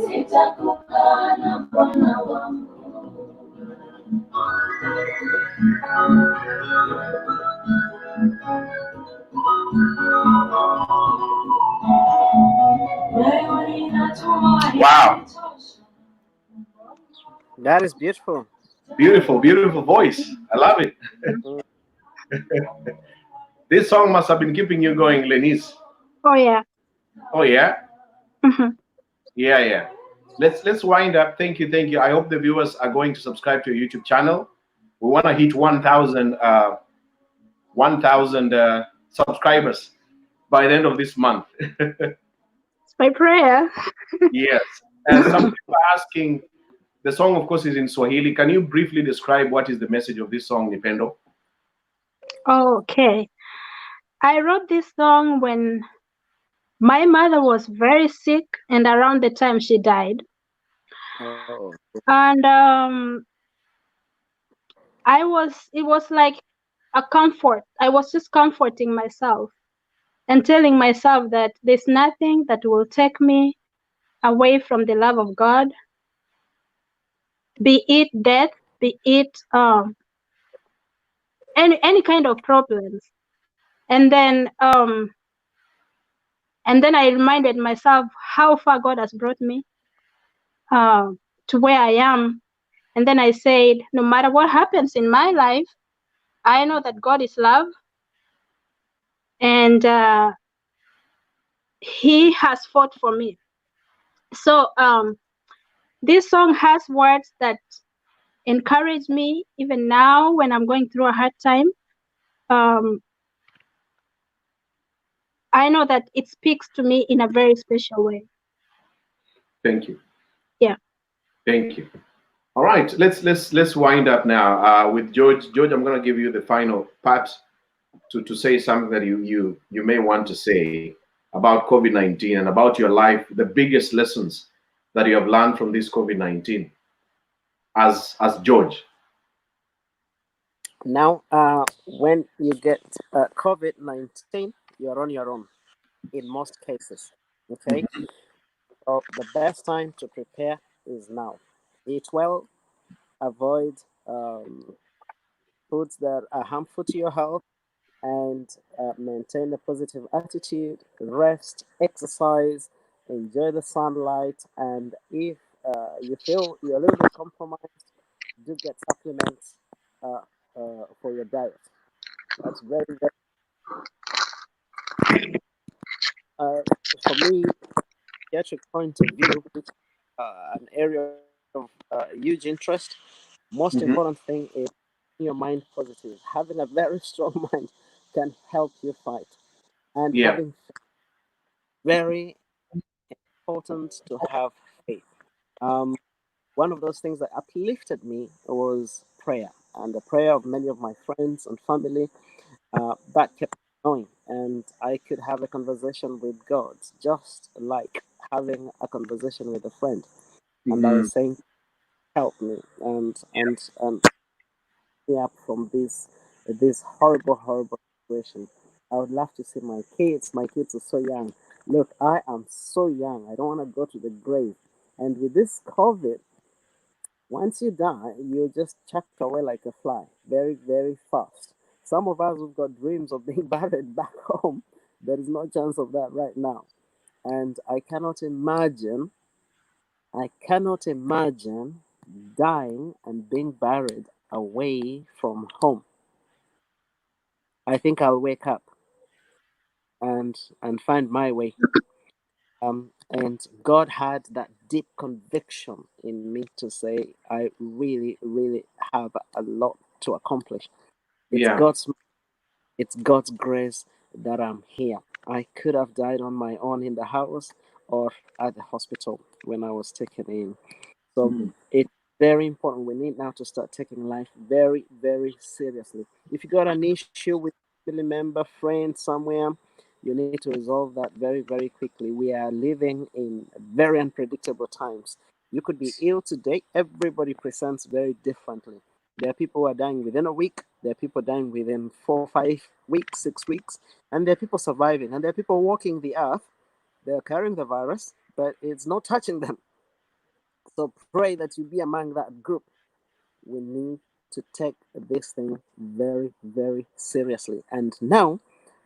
Speaker 4: sitakukana Bwana wangu.
Speaker 1: Wow.
Speaker 3: That is beautiful.
Speaker 1: Beautiful, beautiful voice. I love it. This song must have been keeping you going, Lenis.
Speaker 2: Oh yeah.
Speaker 1: Oh yeah?
Speaker 2: Mhm.
Speaker 1: Yeah. Let's wind up. Thank you. I hope the viewers are going to subscribe to your YouTube channel. We want to hit 1,000 subscribers by the end of this month.
Speaker 2: It's my prayer.
Speaker 1: Yes. And some people are asking, the song, of course, is in Swahili. Can you briefly describe what is the message of this song, Nipendo?
Speaker 2: Okay. I wrote this song when my mother was very sick and around the time she died.
Speaker 3: Oh.
Speaker 2: And it was like a comfort. I was just comforting myself and telling myself that there's nothing that will take me away from the love of God, be it death, be it any kind of problems. And then I reminded myself how far God has brought me to where I am. And then I said, no matter what happens in my life, I know that God is love, and He has fought for me. So this song has words that encourage me even now when I'm going through a hard time. I know that it speaks to me in a very special way.
Speaker 1: Thank you.
Speaker 2: Yeah.
Speaker 1: Thank you. All right, let's wind up now with George. George, I'm going to give you the final perhaps to say something that you may want to say about COVID-19 and about your life, the biggest lessons that you have learned from this COVID-19 as George.
Speaker 3: Now, when you get COVID-19, you're on your own in most cases. Okay, so the best time to prepare is now. Eat well, avoid foods that are harmful to your health, and maintain a positive attitude, rest, exercise, enjoy the sunlight, and if you feel you're a little bit compromised, do get supplements for your diet. That's very, very for me, pediatric point of view, which an area of huge interest. Most
Speaker 1: Mhm.
Speaker 3: important thing is your mind positive. Having a very strong mind can help you fight, and
Speaker 1: Yeah.
Speaker 3: having very important to have faith. One of those things that uplifted me was prayer, and the prayer of many of my friends and family that kept going, and I could have a conversation with God, just like having a conversation with a friend. And I
Speaker 1: Mhm.
Speaker 3: was saying, "Help me," and me up from this horrible situation. I would love to see my kids. My kids are so young. Look, I am so young. I don't want to go to the grave. And with this COVID, once you die, you're just chucked away like a fly, very, very fast. Some of us have got dreams of being buried back home. There is no chance of that right now. And I cannot imagine dying and being buried away from home. I think I'll wake up and find my way. And God had that deep conviction in me to say, I really, really have a lot to accomplish. It's
Speaker 1: Yeah.
Speaker 3: God's grace that I'm here. I could have died on my own in the house or at the hospital when I was taken in. So
Speaker 1: Mhm.
Speaker 3: it's very important. We need now to start taking life very, very seriously. If you got an issue with a family member, friend somewhere, you need to resolve that very, very quickly. We are living in very unpredictable times. You could be ill today. Everybody presents very differently. There are people who are dying within a week. There are people dying within 4, 5 weeks, 6 weeks, and there are people surviving. And there are people walking the earth. They are carrying the virus, but it's not touching them. So pray that you be among that group. We need to take this thing very, very seriously. And now,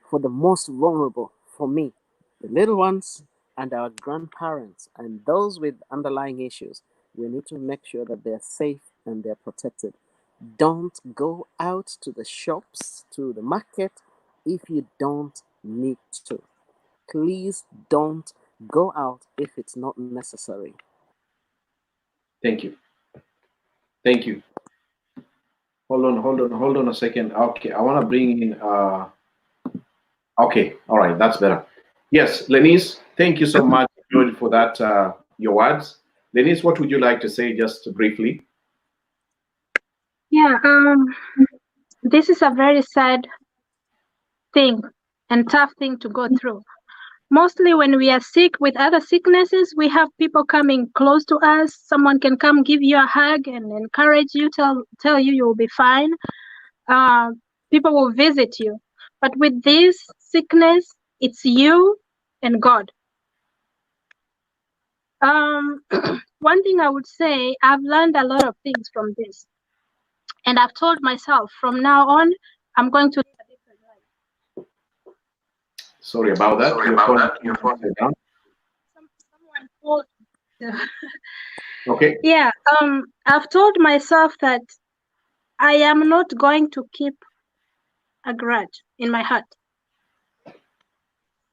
Speaker 3: for the most vulnerable, for me, the little ones and our grandparents and those with underlying issues, we need to make sure that they're safe and they're protected. Don't go out to the shops, to the market, if you don't need to. Please don't go out if it's not necessary.
Speaker 1: Thank you. Thank you. Hold on a second. Okay, I want to bring in. Okay, all right, that's better. Yes, Lenis, thank you so much, George, for that. Your words. Lenis, what would you like to say, just briefly?
Speaker 2: Yeah, this is a very sad thing and tough thing to go through. Mostly when we are sick with other sicknesses, we have people coming close to us. Someone can come give you a hug and encourage you, tell you you'll be fine. Uh, People will visit you. But with this sickness, it's you and God. One thing I would say, I've learned a lot of things from this. And I've told myself from now on, I'm going to live a different life.
Speaker 1: Sorry about that. Your phone. Down.
Speaker 2: Someone told.
Speaker 1: Okay.
Speaker 2: Yeah, I've told myself that I am not going to keep a grudge in my heart.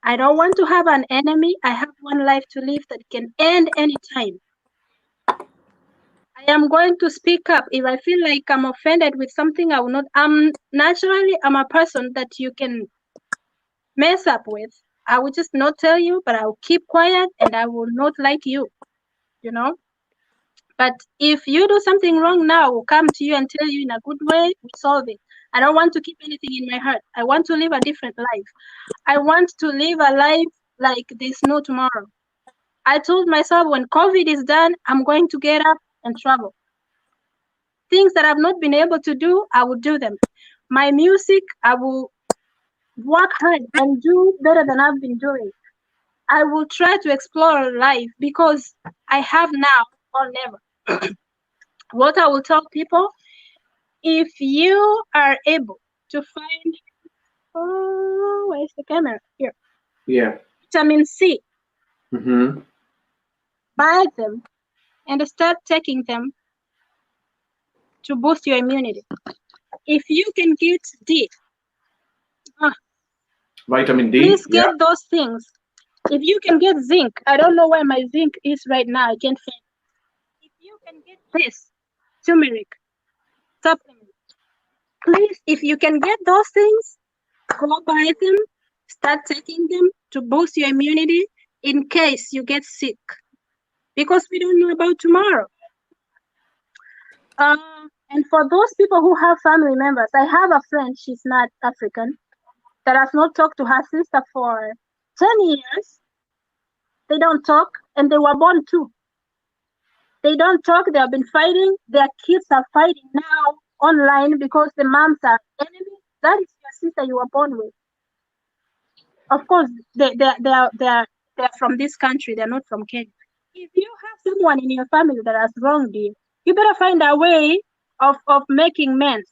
Speaker 2: I don't want to have an enemy. I have one life to live that can end anytime. I am going to speak up. If I feel like I'm offended with something, I will not. I'm a person that you can mess up with. I will just not tell you, but I will keep quiet and I will not like you, you know? But if you do something wrong now, I will come to you and tell you in a good way, we solve it. I don't want to keep anything in my heart. I want to live a different life. I want to live a life like there's no tomorrow. I told myself when COVID is done, I'm going to get up and travel. Things that I've not been able to do, I will do them. My music, I will work hard and do better than I've been doing. I will try to explore life because I have now or never. What I will tell people, if you are able to find, oh, where's the camera? Here.
Speaker 1: Yeah.
Speaker 2: Vitamin C,
Speaker 1: Mm-hmm.
Speaker 2: buy them and start taking them to boost your immunity. If you can get D,
Speaker 1: Vitamin D.
Speaker 2: please
Speaker 1: Yeah.
Speaker 2: get those things. If you can get zinc, I don't know where my zinc is right now. I can't find. If you can get this turmeric supplement, please, if you can get those things, go buy them, start taking them to boost your immunity in case you get sick, because we don't know about tomorrow. And for those people who have family members, I have a friend, she's not African, that has not talked to her sister for 10 years. They don't talk, and they were born too. They don't talk, they have been fighting. Their kids are fighting now online because the moms are enemies. That is your sister you were born with. Of course, they're from this country, they're not from Kenya. If you have someone in your family that has wronged you, you better find a way of making amends.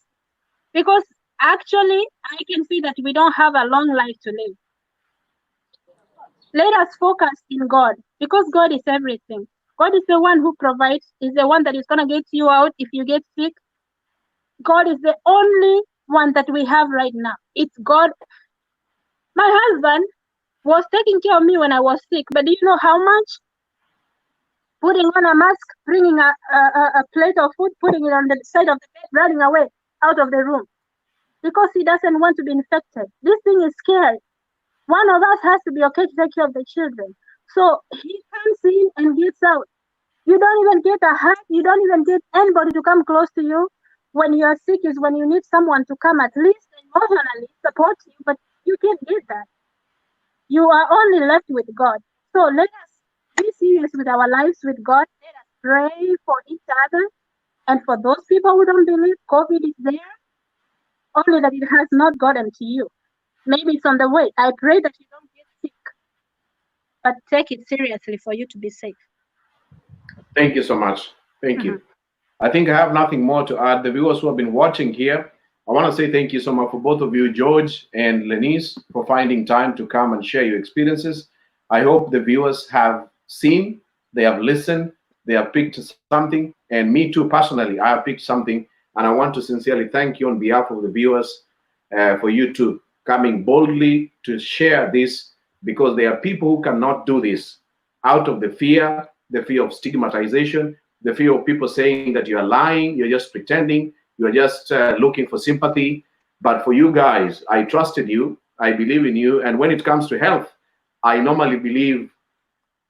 Speaker 2: Because actually, I can see that we don't have a long life to live. Let us focus in God, because God is everything. God is the one who provides, is the one that is going to get you out if you get sick. God is the only one that we have right now. It's God. My husband was taking care of me when I was sick, but do you know how much? Putting on a mask, bringing a plate of food, putting it on the side of the bed, running away. out of the room because he doesn't want to be infected. This thing is scary. One of us has to be okay to take care of the children. So he comes in and gets out. You don't even get a hug. You don't even get anybody to come close to you. When you are sick is when you need someone to come at least emotionally support you, but you can't get that. You are only left with God. So let us be serious with our lives with God. Let us pray for each other. And for those people who don't believe COVID is there, only that it has not gotten to you. Maybe it's on the way. I pray that you don't get sick, but take it seriously for you to be safe.
Speaker 1: Thank you so much. Thank you. I think I have nothing more to add. The viewers who have been watching here, I want to say thank you so much for both of you, George and Lenis, for finding time to come and share your experiences. I hope the viewers have seen, they have listened, they have picked something, and me too, personally, I have picked something, and I want to sincerely thank you on behalf of the viewers for you too, coming boldly to share this, because there are people who cannot do this out of the fear of stigmatization, the fear of people saying that you are lying, you're just pretending, you're just looking for sympathy. But for you guys, I trusted you, I believe in you, and when it comes to health, I normally believe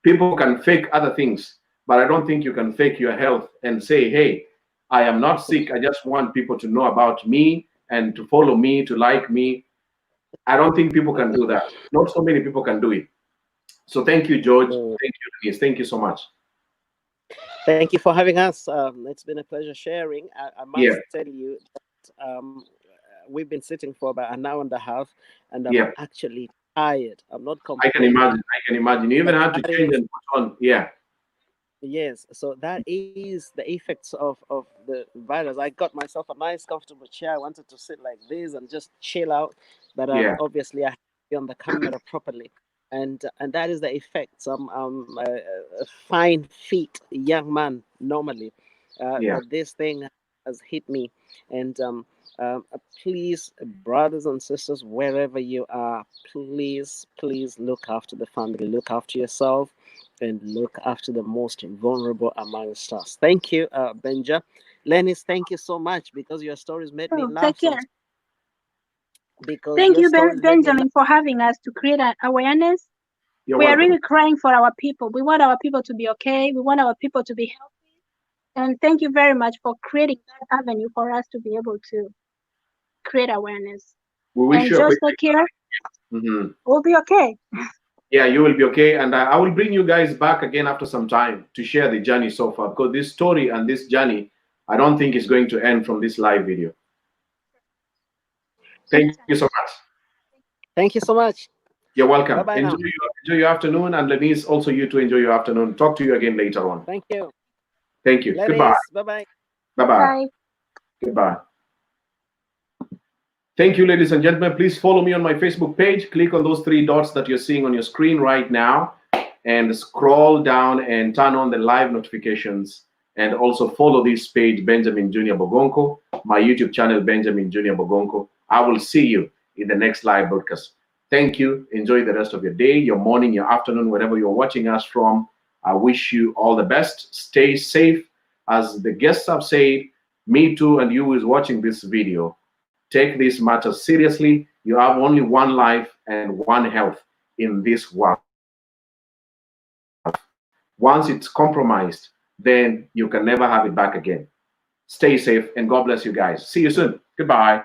Speaker 1: people can fake other things, but I don't think you can fake your health and say, hey, I am not sick, I just want people to know about me and to follow me, to like me. I don't think people can do that. Not so many people can do it. So thank you, George. Thank you, Denise. Thank you so much.
Speaker 3: Thank you for having us. It's been a pleasure sharing. I must tell you that we've been sitting for about an hour and a half, and I'm actually tired. I'm not complaining.
Speaker 1: I can imagine. You even had to change and put on. Yeah.
Speaker 3: Yes, so that is the effects of the virus. I got myself a nice comfortable chair. I wanted to sit like this and just chill out, but obviously I have to be on the camera properly, and that is the effects. I'm a fine feet young man normally, but this thing has hit me, and please, brothers and sisters, wherever you are, please look after the family, look after yourself, and look after the most vulnerable amongst us. Thank you, Benja. Lenis, thank you so much, because your stories made me laugh.
Speaker 2: Take care.
Speaker 3: Because
Speaker 2: thank you, Benjamin, for having us to create an awareness. We are really crying for our people. We want our people to be okay. We want our people to be healthy. And thank you very much for creating that avenue for us to be able to create awareness.
Speaker 1: We wish you
Speaker 2: just take care. We'll be okay.
Speaker 1: Yeah, you will be okay. And I will bring you guys back again after some time to share the journey so far, because this story and this journey, I don't think is going to end from this live video. Thank you so much.
Speaker 3: Thank you so much.
Speaker 1: You're welcome.
Speaker 3: Bye-bye
Speaker 1: enjoy your afternoon, and Lenis, also you to enjoy your afternoon. Talk to you again later on.
Speaker 3: Thank you.
Speaker 1: Thank you.
Speaker 3: Lenis,
Speaker 1: goodbye.
Speaker 3: Bye-bye.
Speaker 1: Bye-bye.
Speaker 2: Bye.
Speaker 1: Goodbye. Thank you, ladies and gentlemen. Please follow me on my Facebook page. Click on those 3 dots that you're seeing on your screen right now, and scroll down and turn on the live notifications. And also follow this page, Benjamin Junior Bogonko, my YouTube channel, Benjamin Junior Bogonko. I will see you in the next live broadcast. Thank you. Enjoy the rest of your day, your morning, your afternoon, wherever you're watching us from. I wish you all the best. Stay safe. As the guests have said, me too, and you who is watching this video, take this matter seriously. You have only one life and one health in this world. Once it's compromised, then you can never have it back again. Stay safe, and God bless you guys. See you soon. Goodbye.